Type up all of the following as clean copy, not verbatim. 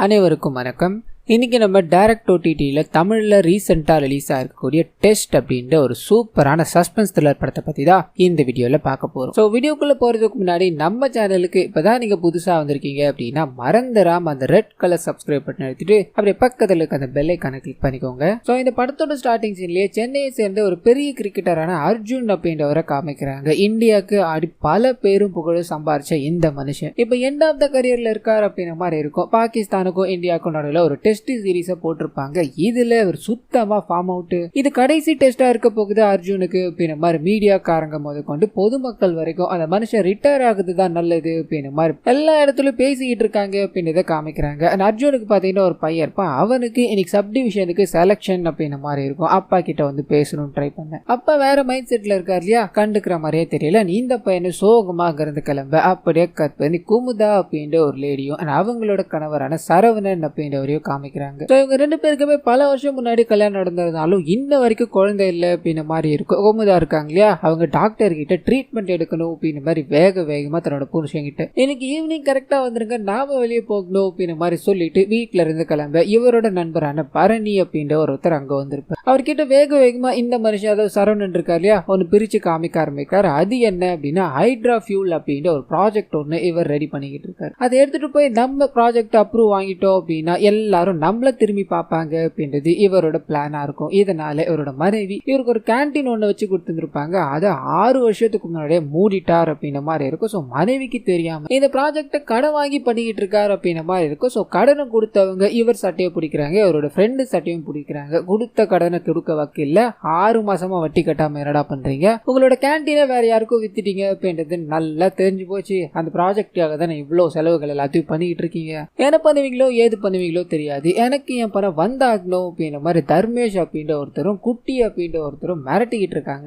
அனைவருக்கும் வணக்கம். இன்னைக்கு நம்ம டைரக்ட் ஓடிடியில் தமிழில் ரீசெண்டாக ரிலீஸ் ஆகிருக்கக்கூடிய டெஸ்ட் அப்படின்ற ஒரு சூப்பரான சஸ்பென்ஸ் த்ரில்லர் படத்தை பற்றி தான் இந்த வீடியோவில் பார்க்க போகிறோம். ஸோ வீடியோக்குள்ளே போகிறதுக்கு முன்னாடி நம்ம சேனலுக்கு இப்போ தான் நீங்கள் புதுசாக வந்திருக்கீங்க அப்படின்னா மறந்துடாம அந்த ரெட் கலர் சப்ஸ்கிரைப் பட்டன் எடுத்துட்டு அப்படியே பக்கத்தில் இருக்க அந்த பெல் ஐக்கானை கிளிக் பண்ணிக்கோங்க. ஸோ இந்த படத்தோட ஸ்டார்டிங் சீன்லேயே சென்னையை சேர்ந்த ஒரு பெரிய கிரிக்கெட்டரான அர்ஜுன் அப்படின்றவரை காமிக்கிறாங்க. இந்தியாவுக்கு ஆடி பல பேரும் புகழ் சம்பாரிச்ச இந்த மனுஷன் இப்போ எண்ட் ஆஃப் த கரியரில் இருக்கார் அப்படின்ற மாதிரி இருக்கும். பாகிஸ்தானுக்கும் இந்தியாவுக்கும் நடுவில் ஒரு டெஸ்ட் சீரிஸ போட்டிருப்பாங்க. இதுல ஒரு சுத்தமா ஃபார்ம் அவுட், இது கடைசி டெஸ்டா இருக்க போகுது அர்ஜுனுக்கு அப்படின்ற மாதிரி மீடியாக்காரங்க முதற்கொண்டு பொதுமக்கள் வரைக்கும் அந்த மனுஷன் ரிட்டையர் ஆகுதுதான் நல்லது அப்படின்ற மாதிரி எல்லா இடத்துலயும் பேசிக்கிட்டு இருக்காங்க அப்படின்றத காமிக்கிறாங்க. அர்ஜுனுக்கு பாத்தீங்கன்னா ஒரு பையன் இருப்பான். அவனுக்கு இன்னைக்கு சப் டிவிஷனுக்கு செலக்ஷன் அப்படின்ற மாதிரி இருக்கும். அப்பா கிட்ட வந்து பேசணும் ட்ரை பண்ண. அப்பா வேற மைண்ட் செட்ல இருக்காரு இல்லையா, கண்டுக்கிற மாதிரியே தெரியல. நீ இந்த பையனை சோகமா அங்கிருந்து கிளம்ப அப்படியே கட் பண்ணி குமுதா அப்படின்ற ஒரு லேடியும் அவங்களோட கணவரான சரவணன் அப்படின்றவரையும் காமிக்கிறாங்க. இவங்க ரெண்டு பேருக்குமே பல வருஷம் முன்னாடி கல்யாணம் நடந்திருந்தாலும் இன்ன வரைக்கும் குழந்தை இல்லை அப்படின்ற மாதிரி இருக்கும். குமுதா இருக்காங்க இல்லையா, அவங்க டாக்டர் கிட்ட ட்ரீட்மெண்ட் எடுக்கணும் அப்படின்ற மாதிரி வேகமா தன்னோட புருஷன் கிட்ட இன்னைக்கு ஈவினிங் கரெக்டா வந்துருங்க, நாம வெளியே போகணும் அப்படின்ற மாதிரி சொல்லிட்டு வீட்டுல இருந்து கிளம்ப இவரோட நண்பரான பரணி அப்படின்ற ஒருத்தர் அங்க வந்திருப்பார். அவர்கிட்ட வேகமா இந்த மனுஷன் அதாவது சரவணன் இருக்கார் இல்லையா, ஒன்னு பிரிச்சு காமிக்க ஆரம்பிக்காரு. அது என்ன அப்படின்னா ஹைட்ரா ஃபியூல் அப்படின்ற ஒரு ப்ராஜெக்ட் ஒன்னு இவர் ரெடி பண்ணிக்கிட்டு இருக்காரு. அதை எடுத்துட்டு போய் நம்ம ப்ராஜெக்ட் அப்ரூவ் வாங்கிட்டோம் அப்படின்னா எல்லாரும் நம்மள திரும்பி பார்ப்பாங்க அப்படின்றது இவரோட பிளானா இருக்கும். இதனால இவரோட மனைவி இவருக்கு ஒரு கேண்டீன் ஒண்ணு வச்சு கொடுத்துருப்பாங்க. அதை 6 வருஷத்துக்கு முன்னாடியே மூடிட்டார் அப்படின்ற மாதிரி இருக்கும். ஸோ மனைவிக்கு தெரியாம இந்த ப்ராஜெக்ட கடன் வாங்கி பண்ணிக்கிட்டு இருக்காரு அப்படின்ற மாதிரி இருக்கும். ஸோ கடனை கொடுத்தவங்க இவர் சட்டையை பிடிக்கிறாங்க, இவரோட ஃப்ரெண்டு சட்டையும் பிடிக்கிறாங்க. கொடுத்த கடனை கொடுக்க வக்கில்ல 6 மாசமா வட்டி கட்டாம என்னடா பண்றீங்க, உங்களோட கேண்டீனை வேற யாருக்கும் வித்துட்டீங்க அப்படின்றது நல்லா தெரிஞ்சு போச்சு. அந்த ப்ராஜெக்டாக தான் இவ்வளவு செலவுகள் எல்லாத்தையும் பண்ணிக்கிட்டு இருக்கீங்க. என்ன பண்ணுவீங்களோ ஏது பண்ணுவீங்களோ தெரியாது, எனக்கு என் பணம் வந்தாகணும் அப்படின்ற மாதிரி தர்மேஷ் அப்படின்ற ஒருத்தரும் குட்டி அப்படின்ற ஒருத்தரும் மிரட்டிக்கிட்டு இருக்காங்க.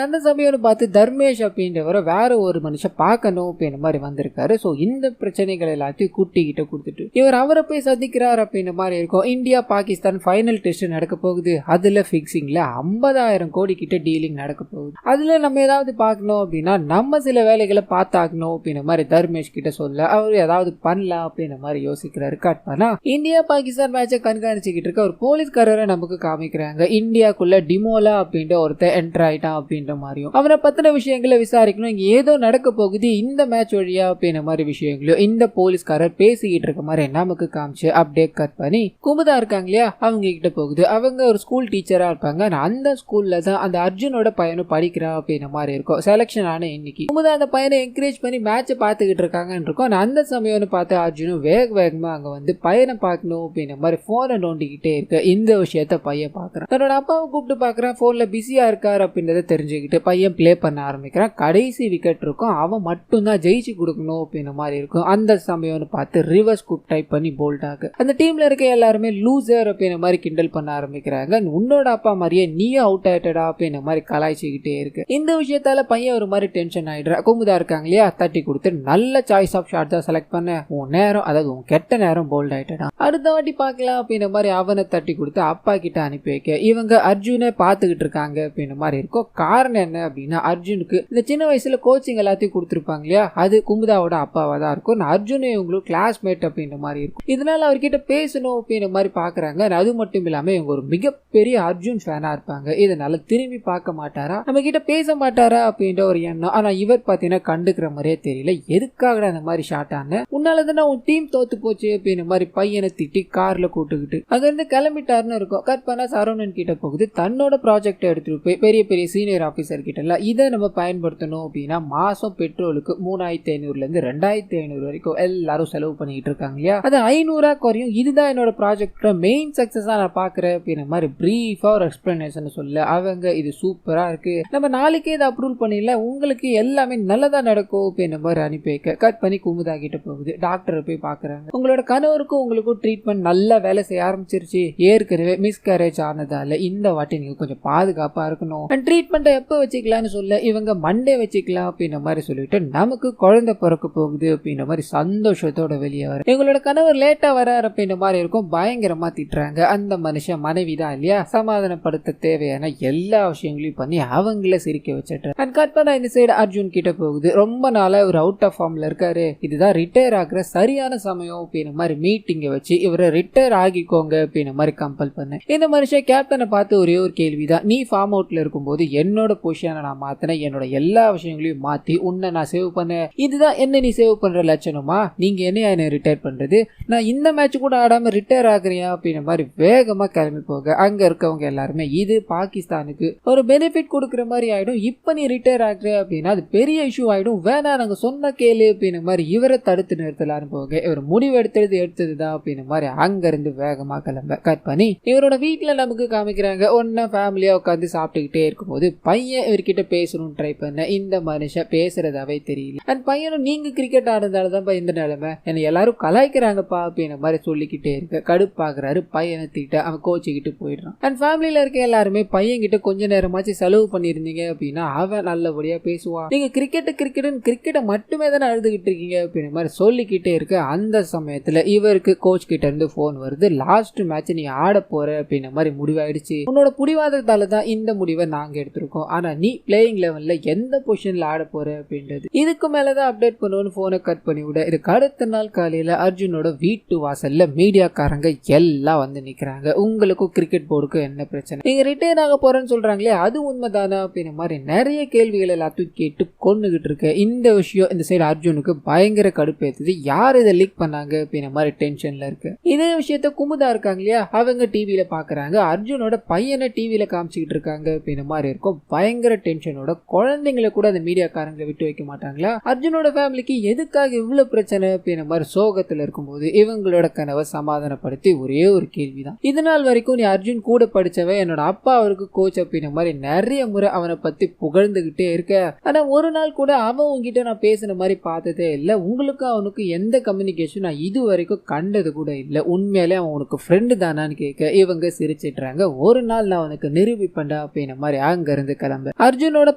அந்த சமயம் பார்த்து தர்மேஷ் அப்படின்றவரை வேற ஒரு மனுஷன் பார்க்கணும் அப்படின்ற மாதிரி வந்திருக்காரு. ஸோ இந்த பிரச்சனைகள் எல்லாத்தையும் குட்டிக்கிட்ட கொடுத்துட்டு இவர் அவரை போய் சந்திக்கிறார் அப்படின்ற மாதிரி இருக்கும். இந்தியா பாகிஸ்தான் ஃபைனல் டெஸ்ட் நடக்க போகுது. அதுல பிக்சிங்ல 50,000 கோடி கிட்ட டீலிங் நடக்க போகுது. அதுல நம்ம ஏதாவது பார்க்கணும் அப்படின்னா நம்ம சில வேலைகளை பார்த்தாகணும் அப்படின்ற மாதிரி தர்மேஷ் கிட்ட சொல்ல அவர் ஏதாவது பண்ணலாம் அப்படின்ற மாதிரி யோசிக்கிறாரு. கட் பண்ணா இந்தியா பாகிஸ்தான் மேட்சை கண்காணிச்சுக்கிட்டு இருக்க ஒரு போலீஸ்காரரை நமக்கு காமிக்கிறாங்க. இந்தியாக்குள்ள டிமோலா அப்படின்ற ஒருத்தர் என்டர் ஆயிட்டான் அப்படின்ற மாதிரியும் அவனை பத்தின விஷயங்களை விசாரிக்கணும். இங்க ஏதோ நடக்க போகுது இந்த மேட்ச் வழியா அப்படின்ற மாதிரி விஷயங்களையும் இந்த போலீஸ்காரர் பேசிக்கிட்டு இருக்க மாதிரி நமக்கு காமிச்சு அப்படியே கட் பண்ணி குமுதா இருக்காங்க இல்லையா, அவங்க கிட்ட போகுது. அவங்க ஒரு ஸ்கூல் டீச்சரா இருப்பாங்க. அந்த ஸ்கூல்ல தான் அந்த அர்ஜுனோட பையனும் படிக்கிறா அப்படின்ற மாதிரி இருக்கும். செலக்ஷன் ஆன இன்னைக்கு குமுதா அந்த பையனை என்கரேஜ் பண்ணி மேட்சை பார்த்துக்கிட்டு இருக்காங்கன்னு இருக்கும். அந்த சமயம்னு பார்த்து அர்ஜுனும் வேகமா அங்க வந்து பையனை பார்க்கணும் அப்படின்ற மாதிரி போனை நோண்டிக்கிட்டே இருக்க இந்த விஷயத்த பையன் பாக்குறான். தன்னோட அப்பாவை கூப்பிட்டு பாக்குறான். போன்ல பிஸியா இருக்காரு அப்படின்றத தெரிஞ்சுக்கிட்டு பையன் பிளே பண்ண ஆரம்பிக்கிறான். கடைசி விக்கெட் இருக்கும், அவன் மட்டும் தான் ஜெயிச்சு கொடுக்கணும் அப்படின்ற மாதிரி இருக்கும். அந்த சமயம்னு பார்த்து ரிவர்ஸ் குப் டைப் பண்ணி போல்ட் ஆகு. அந்த டீம்ல இருக்க எல்லாருமே லூசர் அப்படின்ற மாதிரி கிண்டல் பண்ண ஆரம்பிக்கிறாங்க. உன்னோட அப்பா மாதிரியே நீயும் அவுட் ஆயிட்டடா அப்படின்ற மாதிரி கலாய்ச்சிக்கிட்டே இருக்கு. இந்த விஷயத்தால பையன் ஒரு மாதிரி டென்ஷன் ஆயிடுறா. குமுதா இருக்காங்க இல்லையா, தட்டி கொடுத்து நல்ல சாய்ஸ் ஆஃப் ஷாட் தான் செலக்ட் பண்ண, உன் நேரம் அதாவது உன் கெட்ட நேரம் போல்ட் ஆயிட்டடா, அடுத்த வாட்டி பார்க்கலாம் அப்படின்ற மாதிரி அவனை தட்டி கொடுத்து அப்பா கிட்ட அனுப்பி வைக்க இவங்க அர்ஜுனை பார்த்துக்கிட்டு இருக்காங்க அப்படின்ற மாதிரி இருக்கும். காரணம் என்ன அப்படின்னா அர்ஜுனுக்கு இந்த சின்ன வயசுல கோச்சிங் எல்லாத்தையும் கொடுத்துருப்பாங்க இல்லையா, அது குமுதாவோட அப்பாவா தான் இருக்கும். அர்ஜுன் இவங்களுக்கு கிளாஸ்மேட் அப்படின்ற மாதிரி இருக்கும். இதனால அவர்கிட்ட பேசணும் அப்படின்ற மாதிரி பாக்குறாங்க. அது மட்டும் இல்லாம இவங்க ஒரு மிகப்பெரிய அர்ஜுன் ஃபேனா இருப்பாங்க. இதனால திரும்பி பார்க்க மாட்டாரா, நம்ம கிட்ட பேச மாட்டாரா அப்படின்ற ஒரு எண்ணம். ஆனா இவர் பாத்தீங்கன்னா கண்டுக்கிற மாதிரியே தெரியல. எதுக்காக அந்த மாதிரி ஷார்ட் ஆன, உன்னாலதான் உன் டீம் தோத்து போச்சு அப்படின்ற மாதிரி பையனை திட்டி கார்ல கூட்டுக்கிட்டு அங்க இருந்து கிளம்பிட்டாருன்னு இருக்கும். கட் பண்ணா சரவணன் கிட்ட போகுது. தன்னோட ப்ராஜெக்ட் எடுத்துட்டு போய் பெரிய சீனியர் ஆபீசர் கிட்ட எல்லாம் இதை நம்ம பயன்படுத்தணும் அப்படின்னா மாசம் பெட்ரோலுக்கு 3,500 இருந்து 2,500 வரைக்கும் எல்லாரும் செலவு பண்ணிட்டு இருக்காங்க இல்லையா, அது 500 குறையும். இதுதான் என்னோட ப்ராஜெக்டோட மெயின் சக்சஸா நான் பாக்குறேன் அப்படின்ற மாதிரி பிரீஃபா ஒரு எக்ஸ்பிளனேஷன் சொல்ல அவங்க இது சூப்பரா இருக்கு, நம்ம நாளைக்கே இதை அப்ரூவ் பண்ணிடல, உங்களுக்கு எல்லாமே நல்லதா நடக்கும் அப்படின்ற மாதிரி அனுப்பி வைக்க கட் பண்ணி குமுதா கிட்ட போகுது. டாக்டரை போய் பாக்குறாங்க. உங்களோட கணவருக்கும் உங்களுக்கும் ட்ரீட்மெண்ட் நல்லா வேலை செய்ய ஆரம்பிச்சிருச்சு, ஏற்கனவே மிஸ்கரேஜ் ஆனதால இந்த வாட்டி நீங்க கொஞ்சம் பாதுகாப்பா இருக்கணும், ட்ரீட்மெண்ட்டை எப்ப வச்சுக்கலாம்னு சொல்ல இவங்க மண்டே வச்சுக்கலாம் அப்படின்ற மாதிரி சொல்லிட்டு நமக்கு குழந்தை பிறக்க போகுது அப்படின்ற மாதிரி சந்தோஷத்தோட வெளியே வர எங்களோட கணவர் லேட்டா வர அப்படின்ற மாதிரி இருக்கும். பயங்கரமா திட்டுறாங்க. அந்த மனுஷன் மனைவி தான் இல்லையா, சமாதானப்படுத்த தேவையான எல்லா விஷயங்களையும் பண்ணி அவங்கள சிரிக்க வச்சுட்டு கட் பண்ண இந்த சைடு அர்ஜுன் கிட்ட போகுது. ரொம்ப நாளா இவர் அவுட் ஆஃப் ஃபார்ம்ல இருக்காரு, இதுதான் ரிட்டையர் ஆகுற சரியான சமயம் அப்படின்ற மாதிரி மீட்டிங்க வச்சு இவரை ரிட்டையர் ஆகிக்கோங்க அப்படின்ற மாதிரி கம்பல் பண்ண இந்த மனுஷன் கேப்டனை பார்த்து ஒரே ஒரு கேள்விதான், நீ ஃபார்ம் அவுட்ல இருக்கும்போது என்னோட பொசிஷனை நான் மாத்தினேன், என்னோட எல்லா விஷயங்களையும் மாத்தி உன்னை நான் சேவ் பண்ணேன், இதுதான் என்ன நீ சேவ் பண்ற லட்சணமா, நீங்க என்ன ரிட்டையர் பண்றது, நான் இந்த மேட்ச் கூட ஆடாம ரிட்டையர் ஆகுறியா அப்படின்ற மாதிரி வேகமா கிளம்பி போக அங்க இருக்கவங்க எல்லாருமே இது பாகிஸ்தானுக்கு ஒரு பெனிஃபிட் கொடுக்குற மாதிரி ஆயிடும், இப்ப நீ ரிட்டையர் ஆகுற அப்படின்னா அது பெரிய இஷ்யூ ஆயிடும், வேணா நாங்க சொன்ன கேளு அப்படின்ற மாதிரி இவரை தடுத்து நிறுத்தலான்னு போக இவர் முடிவு எடுத்ததுதான் அப்படின்ற மாதிரி அங்க இருந்து வேகமா கிளம்ப கட் பண்ணி இவரோட வீட்டுல நமக்கு காமிக்கிறாங்க. ஒன்னா ஃபேமிலியா உட்காந்து சாப்பிட்டுக்கிட்டே இருக்கும்போது பையன் இவர்கிட்ட பேசணும்னு ட்ரை பண்ண இந்த மனுஷன் பேசுறதாவே தெரியல. அண்ட் பையனும் நீங்க கிரிக்கெட் ஆடுறதாலதான் இந்த நிலைமை, என்னை எல்லாரும் கலாய்க்கிறாங்கப்பா அப்படின்ற மாதிரி சொல்லிக்கிட்டே இருக்க கடுப்பாக்குறாரு. பையனை திட்ட அவன் கோச்சிக்கிட்டு போயிடுறான். அண்ட் ஃபேமிலியில இருக்க எல்லாருமே பையன் கிட்ட கொஞ்ச நேரமாச்சு செலவு பண்ணிருந்தீங்க அப்படின்னா அவன் நல்லபடியா பேசுவான், நீங்க கிரிக்கெட்டை மட்டுமே தானே அழுதுகிட்டு இருக்கீங்க அப்படின்ற மாதிரி சொல்லிக்கிட்டே இருக்க அந்த சமயத்துல இவருக்கு கோச் கிட்ட இருந்து போன் வருது, லாஸ்ட் மேட்ச் நீ ஆட போற அப்படின்ற மாதிரி முடிவாயிடுச்சு, உன்னோட புடிவாதத்தால தான் இந்த முடிவை நாங்க எடுத்திருக்கோம், ஆனா நீ பிளேயிங் லெவல்ல எந்த பொசிஷன்ல ஆட போற அப்படின்றது இதுக்கு மேலதான் அப்டேட் பண்ணுவோன்னு போனை கட் பண்ணி விட இதுக்கு அடுத்த நாள் காலையில அர்ஜுனோட வீட்டு வாசல்ல மீடியாக்காரங்க எல்லாம் வந்து நிக்கிறாங்க. உங்களுக்கும் கிரிக்கெட் போர்டுக்கும் என்ன பிரச்சனை, நீங்க ரிட்டையர் ஆக போறேன்னு சொல்றாங்களே அது உண்மைதானா அப்படின்ற மாதிரி நிறைய கேள்விகள் எல்லாத்தையும் கேட்டு கொண்டுகிட்டு இருக்க இந்த விஷயம் இந்த சைடு அர்ஜுனுக்கு பயங்கர கடுப்பேத்துது. யார் இதை லீக் பண்ணாங்க அப்படின்ற மாதிரி டென்ஷன்ல இருக்கு. இதே விஷயத்த குமுதா இருக்காங்க இல்லையா, அவங்க டிவியில பாக்குறாங்க, அர்ஜுனோட பையனை டிவியில காமிச்சுக்கிட்டு இருக்காங்க அப்படின்ற மாதிரி இருக்கும். பயங்கர டென்ஷனோட குழந்தைங்களை கூட அந்த மீடியாக்காரங்களை விட்டு வைக்க மாட்டாங்களா, அர்ஜுனோட ஃபேமிலிக்கு எதுக்காக இவ்வளவு பிரச்சனை அப்படின்ற மாதிரி சோகத்துல இருக்கும்போது இவங்களோட கனவை சமாதானப்படுத்தி ஒரே ஒரு கேள்விதான், இது நாள் வரைக்கும் நீ அர்ஜுன் கூட படிச்சவன், என்னோட அப்பா அவருக்கு கோச் அப்படின்ற மாதிரி நிறைய முறை அவனை பத்தி புகழ்ந்துகிட்டே இருக்க, ஆனா ஒரு நாள் கூட அவன் உங்ககிட்ட நான் பேசின மாதிரி பார்த்ததே இல்லை, உங்களுக்கு அவனுக்கு எந்த கம்யூனிகேஷன் நான் இது வரைக்கும் கண்டது கூட இல்லை, உண்மையிலே அவன் உனக்கு ஃப்ரெண்டு தானான்னு கேட்க இவங்க சிரிச்சிடுறாங்க. ஒரு நாள் நான் அவனுக்கு நிரூபிப்பேன்டா அப்படின்ற மாதிரி அங்க இருந்து கிளம்ப அர்ஜுனோட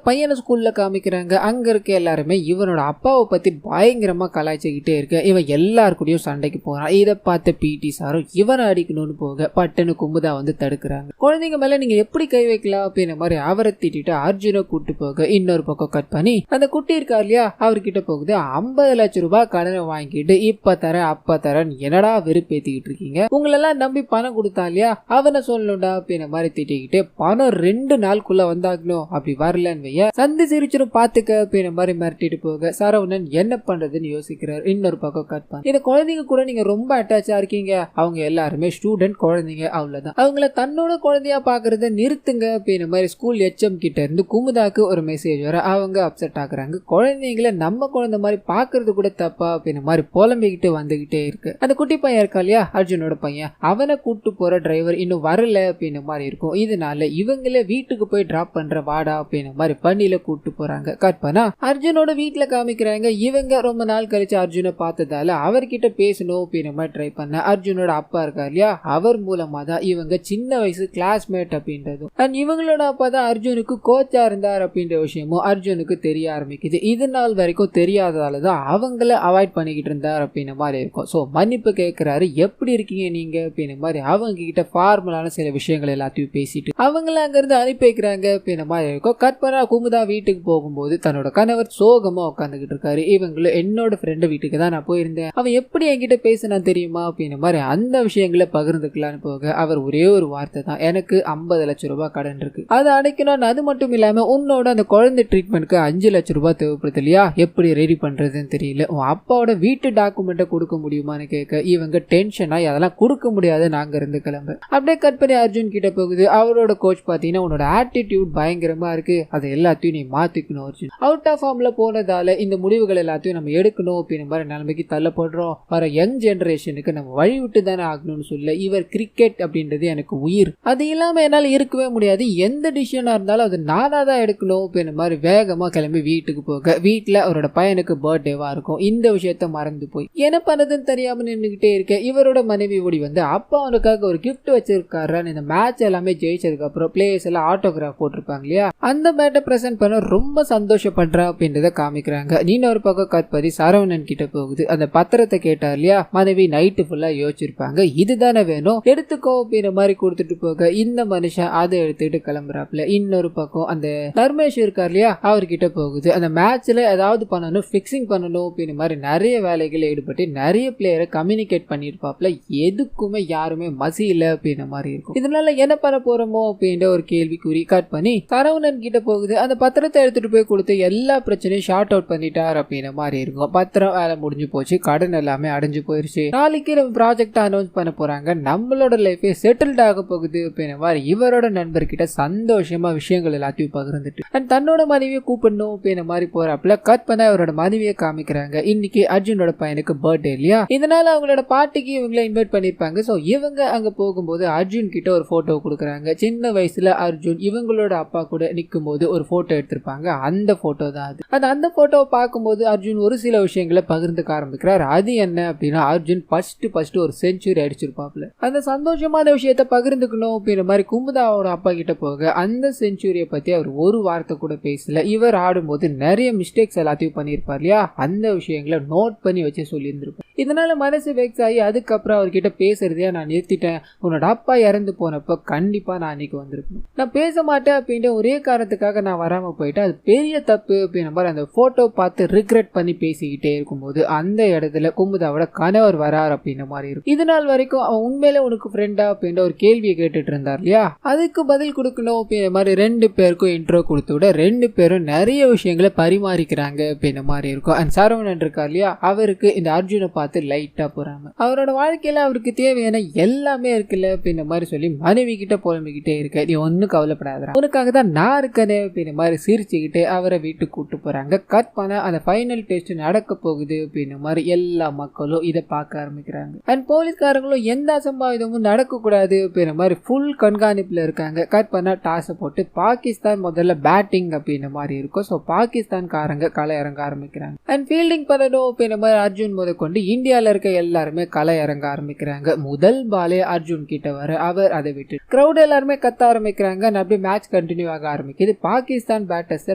பையனை ஸ்கூல்ல காமிக்கிறாங்க. அங்க இருக்க எல்லாருமே இவனோட அப்பாவை பத்தி பயங்கரமா கலாய்ச்சிக்கிட்டே இருக்க இவன் எல்லாருக்கூடயும் சண்டைக்கு போறான். இதை பார்த்த பிடி சாரும் இவனை அடிக்கணும்னு போக பட்டனு குமுதா வந்து தடுக்கிறாங்க. குழந்தைங்க மேல நீங்க எப்படி கை வைக்கலாம் அப்படின்ற மாதிரி அவரை திட்டிட்டு அர்ஜுனை கூட்டு போக இன்னொரு பக்கம் கட் பண்ணி அந்த குட்டி இருக்கா இல்லையா அவர்கிட்ட போகுது, 50 லட்சம் ரூபாய் கடனை வாங்கிட்டு இப்ப தர அப்ப தரன் என்னடா வெறுப்பேத்திக்கிட்டு இருக்கீங்க, உங்களெல்லாம் நம்பி பணம் கொடுத்தா இல்லையா அவனை சொல்லணும்டா அப்படின்ற மாதிரி திட்டிக்கிட்டு பணம் 2 நாளுக்குள்ள வந்தாகணும், அப்படி வரலன்னு வைய சந்தி சிரிச்சிரும் பாத்துக்க அப்படின்ற மாதிரி மிரட்டிட்டு போக சரவணன் என்ன பண்றதுன்னு யோசிக்கிறார். இன்னொரு பக்கம் கட் பண்ணி இந்த குழந்தைங்க கூட நீங்க ரொம்ப அட்டாச்சா இருக்கீங்க, அவங்க எல்லாருமே ஸ்டூடெண்ட் குழந்தைங்க, அவ்வளவுதான், அவங்கள தன்னோட குழந்தையா பாக்குறத நிறுத்துங்க அப்படின்ற மாதிரி ஸ்கூல் எச்எம் கிட்ட இருந்து குமுதாக்கு ஒரு மெசேஜ் வர அவங்க அப்செட் ஆகுறாங்க. குழந்தைங்களை நம்ம குழந்தை மாதிரி பாக்குறது கூட தப்பா அப்படின்ற மாதிரி புலம்பிக்கிட்டு வந்துகிட்டே இருக்கு. அந்த குட்டி பையன் இருக்கா இல்லையா அர்ஜுனோட பையன், அவனை கூட்டு போற டிரைவர் இன்னும் வரல அப்படின்ற மாதிரி இருக்கும். இதனால இவங்களே வீட்டுக்கு போய் டிராப் பண்ற வாடா அப்படின்ற மாதிரி பண்ணில கூட்டு போறாங்க. கட் பண்ணா அர்ஜுனோட வீட்டுல காமிக்கிறாங்க. இவங்க ரொம்ப நாள் கழிச்சு அர்ஜுனை பார்த்ததால அவர்கிட்ட பேசணும் அப்படின்ற மாதிரி ட்ரை பண்ண அர்ஜுனோட அப்பா இருக்கா இல்லையா அவர் மூலமா தான் இவங்க சின்ன வயசு கிளாஸ்மேட் அப்படின்றதும் அண்ட் இவங்களோட அப்பா தான் அர்ஜுனுக்கு கோச்சா இருந்தார் அப்படின்ற விஷயமும் அர்ஜுனுக்கு தெரிய ஆரம்பிக்குது. இது நாள் வரைக்கும் தெரியாததால தான் அவங்கள அவாய்ட் பண்ணிக்கிட்டு இருந்தார் அப்படின்ற மாதிரி இருக்கும். ஸோ மன்னிப்பு கேட்கிறாரு, எப்படி இருக்கீங்க நீங்க அப்படின்ற மாதிரி அவங்க கிட்ட ஃபார்மலான சில விஷயங்கள் எல்லாத்தையும் பேசிட்டு அவங்கள அங்க இருந்து அனுப்பி வைக்கிறாங்க அப்படின்ற மாதிரி இருக்கும். கட் பண்ணா குமுதா வீட்டுக்கு போகும்போது தன்னோட கணவர் சோகமா உட்காந்துக்கிட்டு இருக்காரு. இவங்களும் என்னோட ஃப்ரெண்டு வீட்டுக்கு தான் நான் போயிருந்தேன், அவன் எப்படி என்கிட்ட பேசினா தெரியுமா அப்படின்ற மாதிரி அந்த விஷயங்களை பகிர்ந்துக்கலான்னு போக அவர் ஒரே ஒரு வார்த்தை தான், எனக்கு 50 லட்சம் ரூபாய் கடன் இருக்கு, அதை அடைக்கணும், அது மட்டும் இல்லாம உன்னோட அந்த குழந்தை ட்ரீட்மெண்ட்க்கு 5 லட்சம் ரூபாய் தேவைப்படுது இல்லையா, எப்படி ரெடி பண்றதுன்னு தெரியல, உன் அப்பாவோட வீட்டு டாக்குமெண்ட்டை கொடுக்க முடியுமான்னு கேட்க இவங்க டென்ஷனா அதெல்லாம் கொடுக்க முடியாது, நாங்க இருந்து கிளம்ப அப்படியே கட் பண்ணி அர்ஜுன் கிட்ட போகுது. அவரோட கோச் பாத்தீங்கன்னா உன்னோட ஆட்டிடியூட் பயங்கரமா இருக்கு, அதை எல்லாத்தையும் நீ மாத்திக்கணும் அர்ஜுன், அவுட் ஆஃப் ஃபார்ம்ல போனதால இந்த முடிவுகள் எல்லாத்தையும் நம்ம எடுக்கணும் அப்படின்ற மாதிரி நிலைமைக்கு தள்ளப்படுறோம், வர யங் ஜெனரேஷனுக்கு நம்ம வழி விட்டு தானே ஆகணும்னு சொல்ல இவர் கிரிக்கெட் அப்படின்றது எனக்கு உயிர், அது இல்லாம என்னால இருக்கவே முடியாது, எந்த டிசிஷனா இருந்தாலும் அது நானா தான் எடுக்கணும் அப்படின்ற மாதிரி வேகமா கிளம்பி வீட்டுக்கு போக வீட்டுல அவரோட பையனுக்கு பர்த்டேவா இருக்கும். இந்த விஷயத்த மறந்து போய் என்ன பண்ணதுன்னு தெரியாம நின்றுகிட்டே இருக்க இவரோட மனைவி ஓடி வந்து அப்பா அவனுக்காக ஒரு கிஃப்ட் வச்சிருக்காரு. இந்த மேட்ச் எல்லாமே ஜெயிச்சதுக்கு அப்புறம் பிளேயர்ஸ் எல்லாம் ஆட்டோகிராஃப் போட்டிருப்பாங்க இல்லையா, அந்த மேட்டை பிரசன்ட் பண்ண ரொம்ப சந்தோஷப்படுறா அப்படின்றத காமிக்கிறாங்க. இன்னொரு பக்கம் கற்பதி சரவணன் கிட்ட போகுது. அந்த பத்திரத்தை கேட்டா இல்லையா, மனைவி நைட்டு ஃபுல்லா யோசிச்சிருப்பாங்க. இதுதானே வேணும், எடுத்துக்கோ அப்படின்ற மாதிரி கொடுத்துட்டு போக இந்த மனுஷன் அதை எடுத்துக்கிட்டு கிளம்புறாப்ல. இன்னொரு பக்கம் அந்த தர்மேஷ் இருக்கார் இல்லையா, அவர்கிட்ட போகுது. அந்த மேட்ச்ல ஏதாவது பண்ணணும், பிக்சிங் பண்ணணும் அப்படின்ற மாதிரி நிறைய வேலைகள் ஈடுபட்டு நிறைய பிளேயரை கம்யூனிகேட் பண்ணிருப்பாப்ல. எதுக்குமே யாருமே மசியில அப்படின்ற மாதிரி இருக்கும். இதனால என்ன பண்ண போறோமோ அப்படின்ற ஒரு கேள்விக்குறி கட் பண்ணி சரவணன் கிட்ட போகுது. அந்த பத்திரத்தை எடுத்துட்டு போய் கொடுத்து எல்லா பிரச்சனையும் ஷார்ட் அவுட் பண்ணிட்டார் அப்படின்ற மாதிரி இருக்கும். பத்திரம் வேலை முடிஞ்சு போச்சு, கடன் எல்லாமே அடைஞ்சு போயிருச்சு. நாளைக்கு நம்ம ப்ராஜெக்ட் அனௌன்ஸ் பண்ண போறாங்க, நம்மளோட லைஃபே செட்டில்ட் ஆக போகுது அப்படின்ற மாதிரி இவரோட நண்பர்கிட்ட சந்தோஷமா விஷயங்கள் எல்லாத்தையும் பகிர்ந்துட்டு அண்ட் தன்னோட மனைவியை கூப்பிடணும் அப்படின்ற மாதிரி போறாப்புல. கட் பண்ண அவரோட மனைவியை காமிக்கிறாங்க. இன்னைக்கு அர்ஜுனோட பையனுக்கு பர்த்டே இல்லையா, இதனால அவங்களோட பார்ட்டிக்கு இவங்களை இன்வைட் பண்ணிருப்பாங்க. சோ இவங்க அங்க போகும்போது அர்ஜுன் கிட்ட ஒரு போட்டோ கொடுக்குறாங்க. சின்ன வயசுல அர்ஜுன் இவங்களோட அப்பா கூட நிற்கும் போது ஒரு போட்டோ எடுத்திருப்பாங்க. அந்த போட்டோ தான் அது. அந்த போட்டோவை பார்க்கும்போது அர்ஜுன் ஒரு சில விஷயங்களை பகிர்ந்துக்க ஆரம்பிக்கிறார். அது என்ன அப்படின்னா, அர்ஜுன் ஃபர்ஸ்ட் ஒரு செஞ்சுரி அடிச்சிருப்பாப்ல. அந்த சந்தோஷமான விஷயத்த பகிர்ந்துக்கணும் அப்படின்ற மாதிரி குமுதாவோட அப்பா கிட்ட போக அந்த செஞ்சுரியை பத்தி அவர் ஒரு வார்த்தை கூட பேசல. இவர் ஆடும்போது நிறைய மிஸ்டேக்ஸ் எல்லாத்தையும் பண்ணியிருப்பார் இல்லையா, அந்த விஷயங்களை நோட் பண்ணி வச்சு சொல்லியிருந்திருப்பார். இதனால மனசு வெக்ஸ் ஆகி அதுக்கப்புறம் அவர்கிட்ட பேசுறதே நான் நிறுத்திட்டேன். உன்னோட அப்பா இறந்து போனப்ப கண்டிப்பா நான் அன்னைக்கு வந்திருக்கணும், நான் பேச மாட்டேன் அப்படின்ற ஒரே காரணத்துக்காக நான் வராம போயிட்டேன், அது பெரிய தப்பு அப்படின்ற மாதிரி அந்த போட்டோ பார்த்து ரிக்ரெட் பண்ணி பேசிக்கிட்டே இருக்கும்போது அந்த இடத்துல குமுதாவோட கணவர் வரார் அப்படின்ற மாதிரி இருக்கும். இது நாள் வரைக்கும் அவன் உண்மையில உனக்கு ஃப்ரெண்டா அப்படின்ற ஒரு கேள்வியை கேட்டுட்டு இருந்தார் இல்லையா, அதுக்கு பதில் கொடுக்கணும் அப்படின்ற மாதிரி ரெண்டு பேருக்கும் இன்ட்ரோ கொடுத்து விட ரெண்டு பேரும் நிறைய விஷயங்களை பரிமாறிக்கிறாங்க அப்படின்ற மாதிரி இருக்கும். அண்ட் சரவணன் இருக்கார் இல்லையா, அவருக்கு இந்த அர்ஜுனை பார்த்து லைட்டா போறாங்க. அவரோட வாழ்க்கையில அவருக்கு தேவையான எல்லாமே இருக்குல்ல அப்படின்ற மாதிரி சொல்லி மனைவி கிட்ட புலம்பிக்கிட்டே இருக்க, நீ ஒன்னும் கவலைப்படாத, உனக்காக தான் நான் இருக்கனே அப்படின்ற மாதிரி சிரிச்சுக்கிட்டு அவரை வீட்டுக்கு கூட்டு போறாங்க. கட் பண்ண அந்த ஃபைனல் டெஸ்ட் நடக்க போகுது அப்படின்ற மாதிரி எல்லா மக்களும் இதை பார்க்க ஆரம்பிக்கிறாங்க. அண்ட் போலீஸ்காரங்களும் எந்த அசம்பாவிதமும் நடக்க கூடாது அப்படின்ற மாதிரி ஃபுல் கண்காணிப்புல இருக்காங்க. கட் பண்ண டாஸை போட்டு பாகிஸ்தான் முதல்ல பேட்டிங் அப்படின்ற மாதிரி இருக்கும். ஸோ பாகிஸ்தான்காரங்க களை இறங்க ஆரம்பிக்கிறாங்க. அண்ட் ஃபீல்டிங் பண்ணணும் அப்படின்ற மாதிரி அர்ஜுன் முதற்கொண்டு இந்தியாவில் இருக்க எல்லாருமே களை இறங்க ஆரம்பிக்கிறாங்க. முதல் பாலே அர்ஜுன் கிட்ட வர அவர் அதை விட்டு கிரௌட் எல்லாருமே கத்த ஆரம்பிக்கிறாங்க. அப்படியே மேட்ச் கண்டினியூ ஆக ஆரம்பிக்குது. பாகிஸ்தான் பேட்டர்ஸ்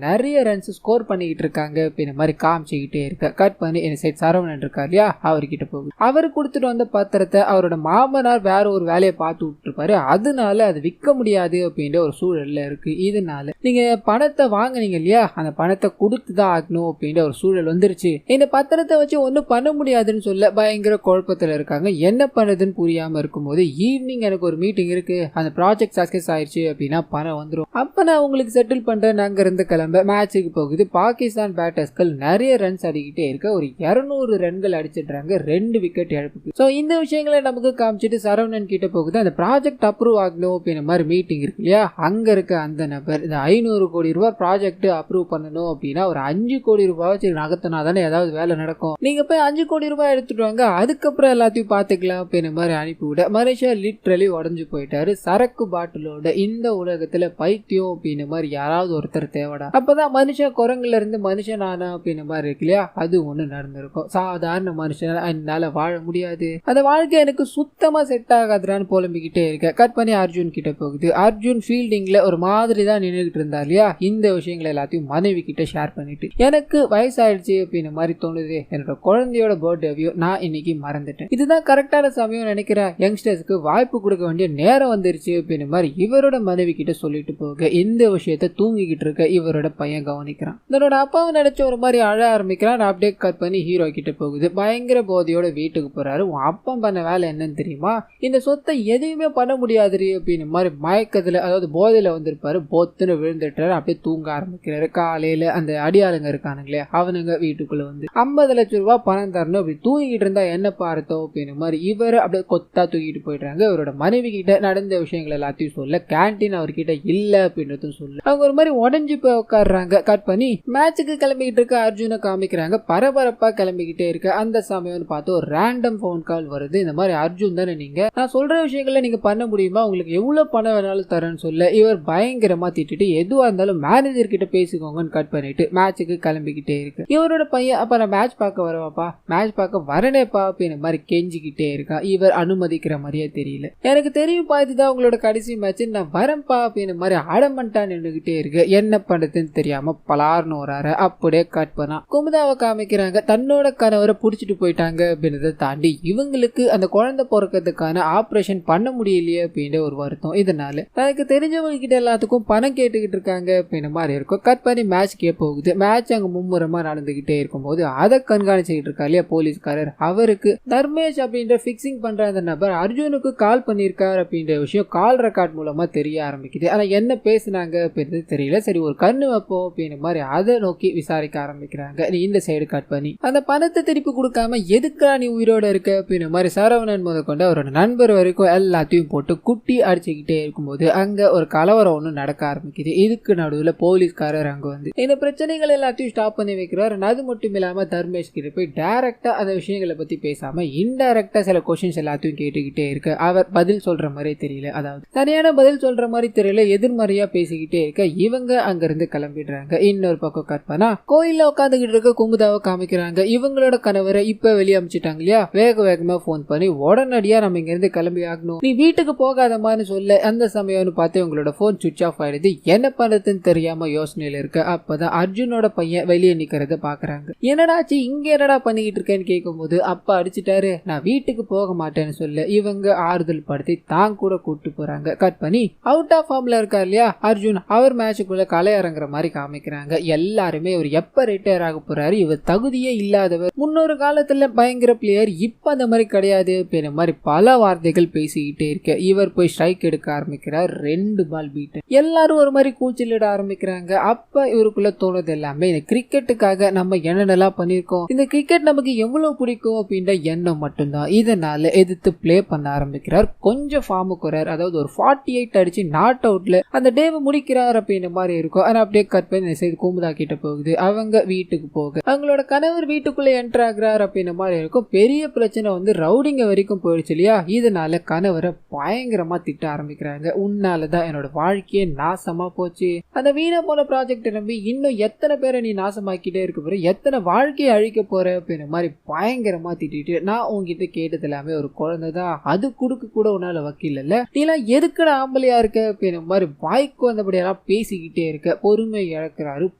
நிறைய ரன்ஸ் ஸ்கோர் பண்ணிக்கிட்டு இருக்காங்க அப்படின்ற மாதிரி காமிச்சுக்கிட்டே இருக்க. கட் பண்ணி இந்த சைட் சரவணன் இருக்கா இல்லையா, அவர்கிட்ட போகுது. அவர் கொடுத்துட்டு வந்த பத்திரத்தை அவரோட மாமனார் வேற ஒரு வேலையை பார்த்து விட்டுருப்பாரு, அதனால அது விற்க முடியாது அப்படின்ற ஒரு சூழல்ல இருக்கு. இதனால நீங்க பணத்தை வாங்கினீங்க இல்லையா, அந்த பணத்தை கொடுத்துதான் ஆகணும் அப்படின்ற ஒரு சூழல் வந்துருச்சு. இந்த பத்திரத்தை வச்சு ஒன்னும் பண்ண முடியாதுன்னு சொல்ல பயங்கர குழப்பத்துல இருக்காங்க. என்ன பண்ணுறதுன்னு புரியாம இருக்கும்போது ஈவினிங் எனக்கு ஒரு மீட்டிங் இருக்கு, அந்த ப்ராஜெக்ட் சக்சஸ் ஆயிடுச்சு அப்படின்னா பணம் வந்துடும், அப்ப நான் உங்களுக்கு செட்டில் பண்றேன். அங்க இருந்து கிளம்ப மேட்சுக்கு போகுது. பாகிஸ்தான் பேட்டர்ஸ்கள் நிறைய ரன்ஸ் அடிக்கிட்டே இருக்க ஒரு 200 ரன்கள் அடிச்சிடுறாங்க, 2 விக்கெட் இழப்புக்கு. ஸோ இந்த விஷயங்களை நமக்கு காமிச்சிட்டு சரவணன் கிட்ட போகுது. அந்த ப்ராஜெக்ட் அப்ரூவ் ஆகணும் அப்படின்ற மாதிரி மீட்டிங் இருக்கு இல்லையா, அங்க இருக்க அந்த நபர் இந்த 500 கோடி ரூபாய் ப்ராஜெக்ட் அப்ரூவ் பண்ணணும் அப்படின்னா ஒரு 5 கோடி ரூபாய் வச்சு நகர்த்தினா தானே ஏதாவது வேலை நடக்கும், நீங்க போய் 5 கோடி ரூபாய் எடுத்துட்டு வாங்க, அதுக்கப்புறம் எல்லாத்தையும் பார்த்துக்கலாம் அப்படின்ற மாதிரி அனுப்பிவிட மனுஷா லிட்ரலி உடஞ்சு போயிட்டாரு. சரக்கு பாட்டிலோட இந்த உலகத்துல பைத்தியம் அப்படின்ற மாதிரி யாராவது ஒருத்தர் தேவைடா, அப்பதான் மனுஷன் குரங்குல இருந்து மனுஷன் ஆனா அப்படின்ற மாதிரி இருக்கு இல்லையா, அது ஒண்ணு நடந்திருக்கும். சாதாரண மனுஷன் என்னால வாழ முடியாது, அந்த வாழ்க்கை எனக்கு சுத்தமா செட் ஆகாதுன்னு புலம்பிக்கிட்டே இருக்க. கட் பண்ணி அர்ஜுன் கிட்ட போகுது. அர்ஜுன் ஃபீல்டிங்ல ஒரு மாதிரி தான் நின்றுகிட்டு இருந்தா இல்லையா, இந்த விஷயங்களை எல்லாத்தையும் மனைவி கிட்ட ஷேர் பண்ணிட்டு எனக்கு வயசாயிடுச்சு அப்படின்ற மாதிரி தோணுது, என்னோட குழந்தையோட பர்த்டேவையும் நான் இன்னைக்கு மறந்துட்டேன், இதுதான் கரெக்டான சமயம் நினைக்கிறேன், யங்ஸ்டர்ஸ்க்கு வாய்ப்பு கொடுக்க வேண்டிய நேரம் வந்துருச்சு அப்படின்ற மாதிரி இவரோட மனைவி கிட்ட சொல்லிட்டு போக இந்த விஷயத்த தூங்கிக்கிட்டு இருக்க இவரோட பையன் கவனிக்கிறான். இதனோட அப்பாவை நினைச்ச ஒரு மாதிரி அழ ஆரம்பிக்கிறான். அப்படியே கட் பண்ணி ஹீரோ கிட்ட போகுது. பயங்கர போதையோட வீட்டுக்கு போறாரு. உன் அப்பா பண்ண வேலை என்னன்னு தெரியுமா, இந்த சொத்தை எதையுமே பண்ண முடியாது அப்படின்னு மாதிரி மயக்கத்துல அதாவது போதையில வந்திருப்பாரு, பொத்துன்னு விழுந்துட்டாரு. அப்படியே தூங்க ஆரம்பிக்கிறாரு. காலையில அந்த அடியாளுங்க இருக்கானுங்களே அவனுங்க வீட்டுக்குள்ள வந்து 50 லட்சம் ரூபாய் பணம் தரணும், அப்படி தூங்கிட்டு இருந்தா என்ன பார்த்தோம் அப்படின்னு மாதிரி இவரு அப்படியே கொத்தா தூக்கிட்டு போயிட்டாங்க. இவரோட மனைவி கிட்ட நடந்த விஷயங்கள் எல்லாத்தையும் சொல்ல, கேன்டீன் அவர்கிட்ட இல்ல அப்படின்றதும் சொல்ல, அவங்க ஒரு மாதிரி உடஞ்சு போய் உட்காடுறாங்க. கட் பண்ணி மேட்சுக்கு கிளம்பிக்கிட்டு இருக்க அர்ஜுனை காமிக்கிறாங்க. பரபரப்பா கிளம்பிக்கிட்டே இருக்க அந்த சமயம்னு பார்த்து ஒரு ரேண்டம் போன் கால் வருது. இந்த மாதிரி அர்ஜுன் தானே நீங்க, நான் சொல்ற விஷயங்களை நீங்க பண்ண முடியுமா, உங்களுக்கு எவ்வளவு பணம் வேணாலும் தரேன்னு சொல்ல இவர் பயங்கரமா திட்டிட்டு எதுவா இருந்தாலும் மேனேஜர் கிட்ட பேசிக்கோங்கன்னு கட் பண்ணிட்டு மேட்சுக்கு கிளம்பிக்கிட்டே இருக்கு. இவரோட பையன் அப்ப நான் மேட்ச் பார்க்க வரவாப்பா, மேட்ச் பார்க்க வரனேப்பா அப்படின்னு மாதிரி கெஞ்சிக்கிட்டு பேசிக்கிட்டே இருக்கா. இவர் அனுமதிக்கிற மாதிரியே தெரியல. எனக்கு தெரியும்பா இதுதான் உங்களோட கடைசி மேட்ச், நான் வரம்பா அப்படின்னு மாதிரி அடமண்டா நின்றுகிட்டே இருக்கு. என்ன பண்றதுன்னு தெரியாம பலார்னு வராரு. அப்படியே கட் பண்ணா குமுதாவை காமிக்கிறாங்க. தன்னோட கணவரை புடிச்சிட்டு போயிட்டாங்க அப்படின்றத தாண்டி இவங்களுக்கு அந்த குழந்தை பிறக்கிறதுக்கான ஆபரேஷன் பண்ண முடியலையே அப்படின்ற ஒரு வருத்தம். இதனால தனக்கு தெரிஞ்சவங்க கிட்ட எல்லாத்துக்கும் பணம் கேட்டுக்கிட்டு இருக்காங்க அப்படின்ற மாதிரி இருக்கும். கட் பண்ணி மேட்ச்க்கே போகுது. மேட்ச் அங்க மும்முரமா நடந்துகிட்டே இருக்கும்போது அதை கண்காணிச்சுக்கிட்டு இருக்கா இல்லையா போலீஸ்காரர், அவருக்கு தர்மேஷ் அப்படின்ற பிக்சிங் பண்ற அந்த நபர் அர்ஜுனுக்கு கால் பண்ணிருக்காரு அப்படின்ற விஷயம் கால் ரெக்கார்ட் மூலமா தெரிய ஆரம்பிக்குது. ஆனா என்ன பேசுனாங்க அப்படின்றது தெரியல. சரி ஒரு கண்ணு வைப்போம் அப்படின்ற மாதிரி அதை நோக்கி விசாரிக்க ஆரம்பிக்கிறாங்க. நீ இந்த சைடு கட் பண்ணி அந்த பணத்தை திருப்பி கொடுக்காம எதுக்கா நீ உயிரோட இருக்க அப்படின்ற மாதிரி சரவணன் முதற்கொண்டு அவரோட நண்பர் வரைக்கும் எல்லாத்தையும் போட்டு குட்டி அடிச்சுக்கிட்டே இருக்கும்போது அங்க ஒரு கலவரம் ஒண்ணு நடக்க ஆரம்பிக்குது. இதுக்கு நடுவுல போலீஸ்காரர் அங்க வந்து இந்த பிரச்சனைகள் எல்லாத்தையும் ஸ்டாப் பண்ணி வைக்கிறார். அது மட்டும் இல்லாம தர்மேஷ் கிட்ட போய் டைரக்டா அந்த விஷயங்களை பத்தி பேசாம இன்டைரக்டா சில கொஸ்டின்ஸ் எல்லாத்தையும் கேட்டுக்கிட்டே இருக்கு. அவர் பதில் சொல்ற மாதிரி தெரியல, அதாவது சரியான பதில் சொல்ற மாதிரி தெரியல, எதிர்மறையா பேசிக்கிட்டே இருக்க இவங்க அங்க இருந்து கிளம்பிடுறாங்க. இன்னொரு பக்கம் கற்பனா கோயில்ல உட்காந்துக்கிட்டு இருக்க குமுதாவை காமிக்கிறாங்க. இவங்களோட கணவரை இப்ப வெளியே அமிச்சிட்டாங்க இல்லையா, வேக வேகமா போன் பண்ணி உடனடியா நம்ம இங்க இருந்து கிளம்பி ஆகணும், நீ வீட்டுக்கு போகாத மாதிரி சொல்ல. அந்த சமயம்னு பார்த்து உங்களோட போன் சுவிட்ச் ஆஃப் ஆயிடுது. என்ன பண்றதுன்னு தெரியாம யோசனையில இருக்க அப்பதான் அர்ஜுனோட பையன் வெளியே நிக்கிறத பாக்குறாங்க. என்னடாச்சு இங்க என்னடா பண்ணிக்கிட்டு இருக்கேன்னு கேட்கும் போது அப்பா அடிச்சுட்டாரு, நான் வீட்டுக்கு போக மாட்டேன்னு சொல்ல இவங்க ஆறுதல் படுத்தி தான் கூட கூட்டு போறாங்க. கட் பண்ணி அவுட் ஆஃப் ஃபார்ம்ல இருக்கா இல்லையா அர்ஜுன், அவர் மேட்சுக்குள்ள களை இறங்குற மாதிரி காமிக்கிறாங்க. எல்லாருமே இவர் எப்ப ரிட்டையர் ஆக போறாரு, இவர் தகுதியே இல்லாதவர், முன்னொரு காலத்துல பயங்கர பிளேயர், இப்ப அந்த மாதிரி கிடையாது அப்படின்ற மாதிரி பல வார்த்தைகள் பேசிக்கிட்டே இருக்க இவர் போய் ஸ்ட்ரைக் எடுக்க ஆரம்பிக்கிறார். 2 பால் பீட். எல்லாரும் ஒரு மாதிரி கூச்சலிட ஆரம்பிக்கிறாங்க. அப்ப இவருக்குள்ள தோணுது எல்லாமே இந்த கிரிக்கெட்டுக்காக நம்ம என்னென்னலாம் பண்ணிருக்கோம், இந்த கிரிக்கெட் நமக்கு எவ்வளவு பிடிக்கும் அப்படின்ற எண்ணம் மட்டும்தான். இதனால எதிர்த்து பிளே பண்ண ஆரம்பிக்கிறார். கொஞ்சம் ஃபார்முக்கு வரார், அதாவது ஒரு 48 அடிச்சு நாட் அவுட்ல அந்த டேவை முடிக்கிறார் அப்படின்ற மாதிரி இருக்கும். ஆனா அப்படியே கட் பண்ணி செய்து குமுதா கிட்ட போகுது. அவங்க வீட்டுக்கு போக அவங்களோட கணவர் வீட்டுக்குள்ள என்டர் ஆகிறார் அப்படின்ற மாதிரி இருக்கும். பெரிய பிரச்சனை வந்து ரவுடிங்க வரைக்கும் போயிடுச்சு இல்லையா. இதனால கணவரை பயங்கரமா திட்ட ஆரம்பிக்கிறாங்க. உன்னாலதான் என்னோட வாழ்க்கையே நாசமா போச்சு, அந்த வீணா போன ப்ராஜெக்ட் நம்பி இன்னும் எத்தனை பேரை நீ நாசமாக்கிட்டே இருக்க போற, எத்தனை வாழ்க்கையை அழிக்க போற அப்படின்ற மாதிரி பயங்கரமா திட்டிட்டு, நான் உங்ககிட்ட கேட்டது எல்லாமே ஒரு குழந்தைதான், அது குடுக்க கூட உன்னால வக்கீல் இல்ல, நீலாம் எதுக்குட ஆம்பளையா இருக்க அப்படின்ற மாதிரி வாய்க்கு வந்தபடியெல்லாம் பேசிக்கிட்டே இருக்க பொறுமை இழக்கிறாரு.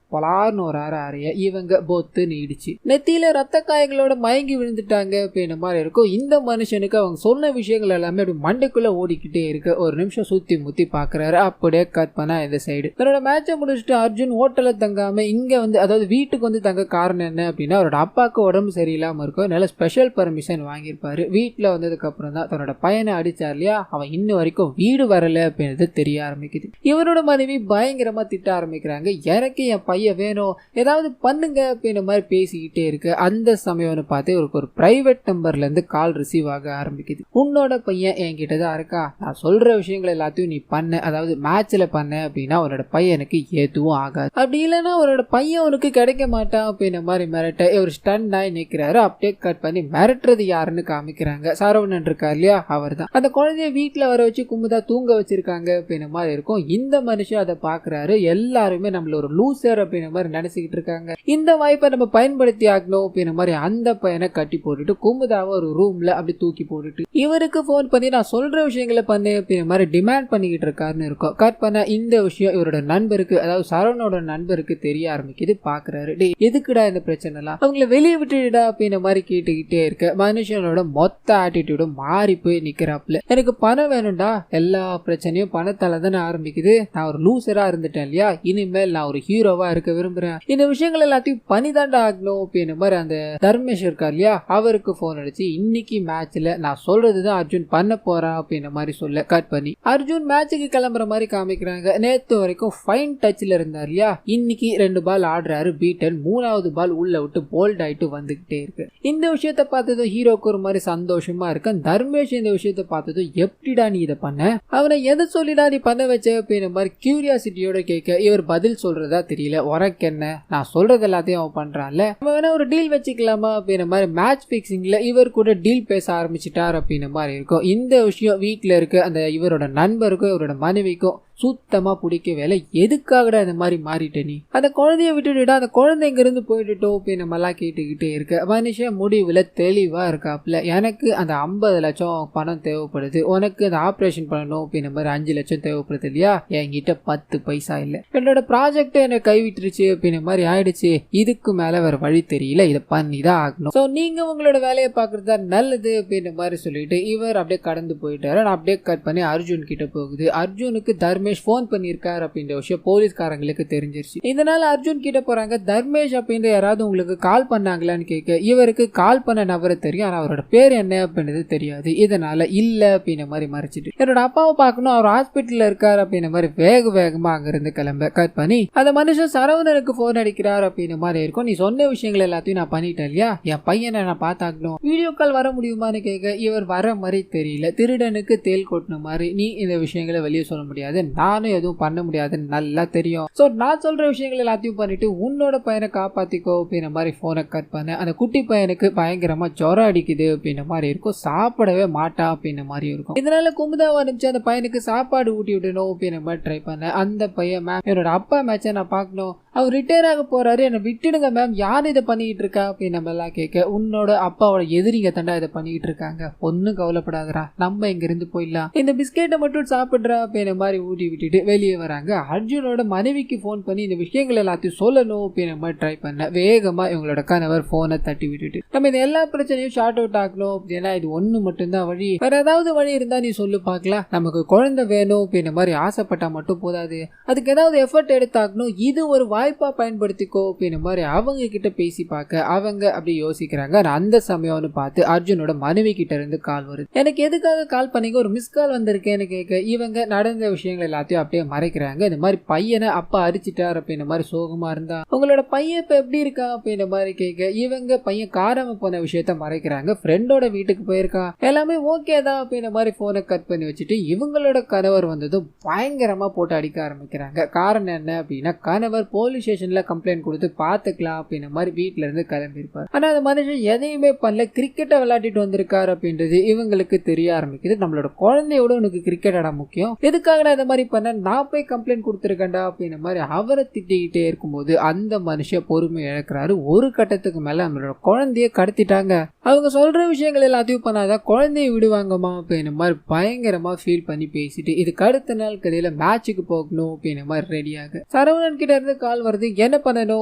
பலார்னு ஒரு அறைய இவங்க பொத்து நீடிச்சு நெத்தியில ரத்த காயங்களோட மயங்கி விழுந்துட்டாங்க அப்படின்ற மாதிரி இருக்கும். இந்த மனுஷனுக்கு அவங்க சொன்ன விஷயங்கள் எல்லாமே அப்படி மண்டைக்குள்ள ஓடிக்கிட்டே இருக்கு. ஒரு நிமிஷம் சுத்தி முத்தி பாக்குறாரு. அப்படியே கட் பண்ணா இந்த சைடு தன்னோட மேட்சை முடிச்சுட்டு அர்ஜுன் ஹோட்டல்ல தங்காம இங்க வந்து, அதாவது வீட்டுக்கு வந்து தங்க காரணம் என்ன அப்படின்னா அவரோட அப்பாவுக்கு உடம்பு சரியில்லாம இருக்கும், நல்ல ஸ்பெஷல் பர்மிஷன் வாங்கியிருப்பாரு. வீட்டுல வந்ததுக்கு அப்புறம் தான் தன்னோட பையனை அடிச்சார் இல்லையா, அவன் இன்னும் வரைக்கும் வீடு வரல அப்படின்றது தெரிய ஆரம்பிக்குது. இவரோட மனைவி பயங்கரமா திட்ட ஆரம்பிக்கிறாங்க. எனக்கு என் பையன் வேணும், ஏதாவது பண்ணுங்க அப்படின்ற மாதிரி பேசிக்கிட்டே இருக்கு. அந்த சமயம்னு பார்த்து இவருக்கு ஒரு பிரைவேட் நம்பர்ல இருந்து கால் ரிசீவ் ஆக ஆரம்பிக்குது. உன்னோட பையன் என்கிட்ட தான் இருக்கா, நான் சொல்ற விஷயங்கள் எல்லாத்தையும் நீ பண்ண, அதாவது மேட்ச்ல பண்ண அப்படின்னா உன்னோட பையனுக்கு எதுவும் ஆகாது, அப்படி இல்லைன்னா உன்னோட பையன் உனக்கு கிடைக்க மாட்டான் அப்படின்ற மாதிரி மிரட்ட இவர் ஸ்டன் ஆகி நிற்கிறாரு. அப்படியே கட் பண்ணி மிரட்டுறது யாருன்னு காமிக்கிறாங்க. சரவணன் இருக்கா இல்லையா, அவர் தான். அந்த குழந்தைய வீட்டுல வர வச்சு குமுதா தூங்க வச்சிருக்காங்க அப்படின்ற மாதிரி இருக்கும். இந்த மனுஷன் அதை பாக்குறாரு. எல்லாருமே நம்மள ஒரு லூசர் அப்படின்ற மாதிரி நினைச்சுக்கிட்டு இருக்காங்க. இந்த வாய்ப்பை நம்ம பயன்படுத்தி ஆகணும் அப்படின்ற மாதிரி அந்த பையனை கட்டி போட்டுட்டு குமுதாவை ஒரு ரூம்ல அப்படி தூக்கி போட்டுட்டு இவருக்கு போன் பண்ணி நான் சொல்ற விஷயங்களை பண்ணு அப்படின்ற மாதிரி டிமாண்ட் பண்ணிக்கிட்டு இருக்காருன்னு இருக்கும். கட் பண்ண இந்த விஷயம் இவரோட நண்பருக்கு, அதாவது சரவணோட நண்பருக்கு தெரிய ஆரம்பிக்குது. பாக்குறாரு, டே எதுக்குடா இந்த பிரச்சனை எல்லாம், அவங்கள வெளியே விட்டுடா அப்படின்ற மாதிரி கேட்டுக்கிட்டே இருக்க மனுஷனோட மொத்த ஆட்டிடியூடும் மாறி போய் நிக்கிறாப்ல. எனக்கு பணம் வேணும்டா, எல்லா பிரச்சனையும் பணத்தால தானே ஆரம்பிக்குது, நான் ஒரு லூசரா இருந்துட்டேன் இல்லையா, இனிமேல் நான் ஒரு ஹீரோவா இருக்க விரும்புறேன், இந்த விஷயங்கள் எல்லாத்தையும் பண்ணிதாண்டா ஆகணும் அப்படின்ற மாதிரி அந்த தர்மேஷ் இருக்கார் இல்லையா, அவருக்கு போன் அடிச்சு இன்னைக்கு மேட்ச்ல நான் சொல்றதுதான் அர்ஜுன் பண்ண போறான் அப்படின்ற மாதிரி சொல்ல கட் பண்ணி அர்ஜுன் மேட்சுக்கு கிளம்புற மாதிரி காமிக்கிறாங்க. நேத்து வரைக்கும் ஃபைன் டச்ல இருந்தார் இல்லையா, இன்னைக்கு 2 பால் ஆடுறாரு பீட்டன், 3வது பால் உள்ள விட்டு போல்ட் ஆயிட்டு வந்துகிட்டே இருக்கு. இந்த விஷயத்த பார்த்ததும் ஹீரோக்கு ஒரு மாதிரி சந்தோஷமா இருக்கு. தர்மேஷ் இந்த விஷயத்த பார்த்ததும் எப்படிடா நீ இதை பண்ண, அவனை எதை சொல்லிடா நீ பண்ண வச்ச அப்படின்ற மாதிரி கியூரியாசிட்டியோட கேட்க இவர் பதில் சொல்றதா தெரியல. உனக்கு என்ன, நான் சொல்றது எல்லாத்தையும் அவன் பண்றான்ல, அவன் வேணா ஒரு டீல் வச்சுக்கலாமா அப்படின்ற மாதிரி மேட்ச் பிக்சிங்ல இவர் கூட டீல் பேச ஆரம்பிச்சிட்டார் அப்படின்ற மாதிரி இருக்கும். இந்த விஷயம் வீட்டுல இருக்க அந்த இவரோட நண்பருக்கும் இவரோட மனைவிக்கும் சுத்தமா பிடிக்கவே இல்லை. எதுக்காகடா இந்த மாதிரி மாறிட்ட நீ? அந்த குழந்தைய விட்டுட்டுடா, அந்த குழந்தை இங்க இருந்து போயிட்டுட்டோ அப்படின்னு நம்ம எல்லாம் கேட்டுக்கிட்டே இருக்க மனுஷன் முடிவுல தெளிவா இருக்காப்ல. எனக்கு அந்த 50 லட்சம் பணம் தேவைப்படுது, உனக்கு அந்த ஆபரேஷன் பண்ணணும் அப்படின்ற மாதிரி 5 லட்சம் தேவைப்படுது இல்லையா, என்கிட்ட 10 பைசா இல்ல, என்னோட ப்ராஜெக்ட் என்ன கைவிட்டுருச்சு அப்படின்ற மாதிரி ஆயிடுச்சு, இதுக்கு மேல வேற வழி தெரியல, இதை பண்ணிதான் ஆகணும், சோ நீங்க உங்களோட வேலையை பாக்குறது தான் நல்லது அப்படின்ற மாதிரி சொல்லிட்டு இவர் அப்படியே கடந்து போயிட்டாரு. நான் அப்படியே கட் பண்ணி அர்ஜுன் கிட்ட போகுது. அர்ஜுனுக்கு தர்மேஷ் போன் பண்ணிருக்காரு அப்படின்ற விஷயம் போலீஸ்காரங்களுக்கு தெரிஞ்சிருச்சு. இதனால அர்ஜுன் கிட்ட போறாங்க. தர்மேஷ் அப்படின்ற யாராவது உங்களுக்கு கால் பண்ணாங்களான்னு கேட்க, இவருக்கு கால் பண்ண நபரை தெரியும், ஆனா அவரோட பேர் என்ன அப்படின்றது தெரியாது. இதனால இல்ல அப்படின்ற மாதிரி மறைச்சிட்டு என்னோட அப்பாவை பார்க்கணும், அவர் ஹாஸ்பிட்டல்ல இருக்காரு அப்படின்ற மாதிரி வேகமா அங்க இருந்து கிளம்ப கட் பண்ணி அந்த மனுஷன் சரவணனுக்கு போன் அடிக்கிறார் அப்படின்ற மாதிரி இருக்கும். நீ சொன்ன விஷயங்கள் எல்லாத்தையும் நான் பண்ணிட்டேன் இல்லையா, என் பையனை நான் பார்த்தாக்கணும், வீடியோ கால் வர முடியுமான்னு கேட்க இவர் வர மாதிரி தெரியல, திருடனுக்கு தேல் கொட்டின மாதிரி நீ இந்த விஷயங்களை வெளியே சொல்ல முடியாது, நானும் எதுவும் பண்ண முடியாதுன்னு நல்லா தெரியும், சோ நான் சொல்ற விஷயங்கள் எல்லாத்தையும் பண்ணிட்டு உன்னோட பையனை காப்பாத்திக்கோ அப்படின்ற மாதிரி போனை கட் பண்ண. அந்த குட்டி பையனுக்கு பயங்கரமா ஜொரம் அடிக்குது அப்படின்ற மாதிரி இருக்கும், சாப்பிடவே மாட்டா அப்படின்ற மாதிரி இருக்கும். இதனால குமுதாவை அனுப்பிச்சு அந்த பையனுக்கு சாப்பாடு ஊட்டி விடணும் அப்படின்ற மாதிரி ட்ரை பண்ண. அந்த பையன் மேம் என்னோட அப்பா மேட்சை நான் பார்க்கணும், அவர் ரிட்டையர் ஆக போறாரு, என்னை விட்டுடுங்க மேம், யார் இதை பண்ணிட்டு இருக்கா அப்படின்னு நம்ம எல்லாம் கேட்க, உன்னோட அப்பாவோட எதிரிங்க தண்டா இதை பண்ணிட்டு இருக்காங்க, ஒன்னும் கவலைப்படாதரா, நம்ம இங்க இருந்து போயிடலாம், இந்த பிஸ்கெட்டை மட்டும் சாப்பிடுறா அப்படின்ற மாதிரி ஊட்டி விட்டுட்டு வெளியே வராங்க. அர்ஜுனோட மனைவிக்கு போன் பண்ணி இந்த விஷயங்கள் எல்லாத்தையும் சொல்லணும் அப்படின்ற மாதிரி ட்ரை பண்ண வேகமா இவங்களோட கணவர் போனை தட்டி விட்டுட்டு, நம்ம இந்த எல்லா பிரச்சனையும் ஷார்ட் அவுட் ஆகணும் அப்படின்னா இது ஒண்ணு மட்டும்தான் வழி, வேற ஏதாவது வழி இருந்தா நீ சொல்லு பார்க்கலாம், நமக்கு குழந்தை வேணும் அப்படின்ற மாதிரி ஆசைப்பட்டா மட்டும் போதாது, அதுக்கு ஏதாவது எஃபர்ட் எடுத்தாக்கணும், இது ஒரு வாய்ப்பா பயன்படுத்திக்கோ அப்படின்ற மாதிரி அவங்க கிட்ட பேசி பார்க்க அவங்க அப்படி யோசிக்கிறாங்க. அந்த சமயம்னு பார்த்து அர்ஜுனோட மனைவி கிட்ட இருந்து கால் வருது. எனக்கு எதுக்காக கால் பண்ணீங்க, ஒரு மிஸ் கால் வந்திருக்கேன்னு கேட்க இவங்க நடந்த விஷயங்கள் எல்லாத்தையும் அப்படியே மறைக்கிறாங்க. இந்த மாதிரி பையனை அப்பா அடிச்சிட்டார் அப்படின்ற மாதிரி சோகமா இருந்தா, உங்களோட பையன் இப்ப எப்படி இருக்கா அப்படின்ற மாதிரி கேட்க இவங்க பையன் காராம போன விஷயத்த மறைக்கிறாங்க. ஃப்ரெண்டோட வீட்டுக்கு போயிருக்கான், எல்லாமே ஓகே தான் அப்படின்ற மாதிரி போனை கட் பண்ணி வச்சுட்டு இவங்களோட கணவர் வந்ததும் பயங்கரமா போட்டு அடிக்க ஆரம்பிக்கிறாங்க. காரணம் என்ன அப்படின்னா, கணவர் போலீஸ் ஸ்டேஷன்ல கம்ப்ளைண்ட் கொடுத்து பாத்துக்கலாம் அப்படின்ற மாதிரி வீட்டுல இருந்து கிளம்பி இருப்பார். ஆனா அந்த மனுஷன் எதையுமே பண்ணல, கிரிக்கெட்டை விளையாடிட்டு வந்திருக்காரு அப்படின்றது இவங்களுக்கு தெரிய ஆரம்பிக்குது. நம்மளோட குழந்தையோட உனக்கு கிரிக்கெட்டா முக்கியம், எதுக்காக நான் இந்த மாதிரி பண்ண, நான் போய் கம்ப்ளைண்ட் கொடுத்துருக்கேன்டா அப்படின்ற மாதிரி அவரை திட்டிக்கிட்டே இருக்கும்போது அந்த மனுஷன் பொறுமை இழக்கிறாரு. ஒரு கட்டத்துக்கு மேல நம்மளோட குழந்தைய கடத்திட்டாங்க, அவங்க சொல்ற விஷயங்கள் எல்லாத்தையும் பண்ணாதான் குழந்தைய விடுவாங்கம்மா அப்படின்ற மாதிரி பயங்கரமா ஃபீல் பண்ணி பேசிட்டு இதுக்கு அடுத்த நாள் கதையில மேட்சுக்கு போகணும் அப்படின்ற மாதிரி ரெடியாக சரவணன் கிட்ட இருந்து கால் வருது. என்ன பண்ணணும்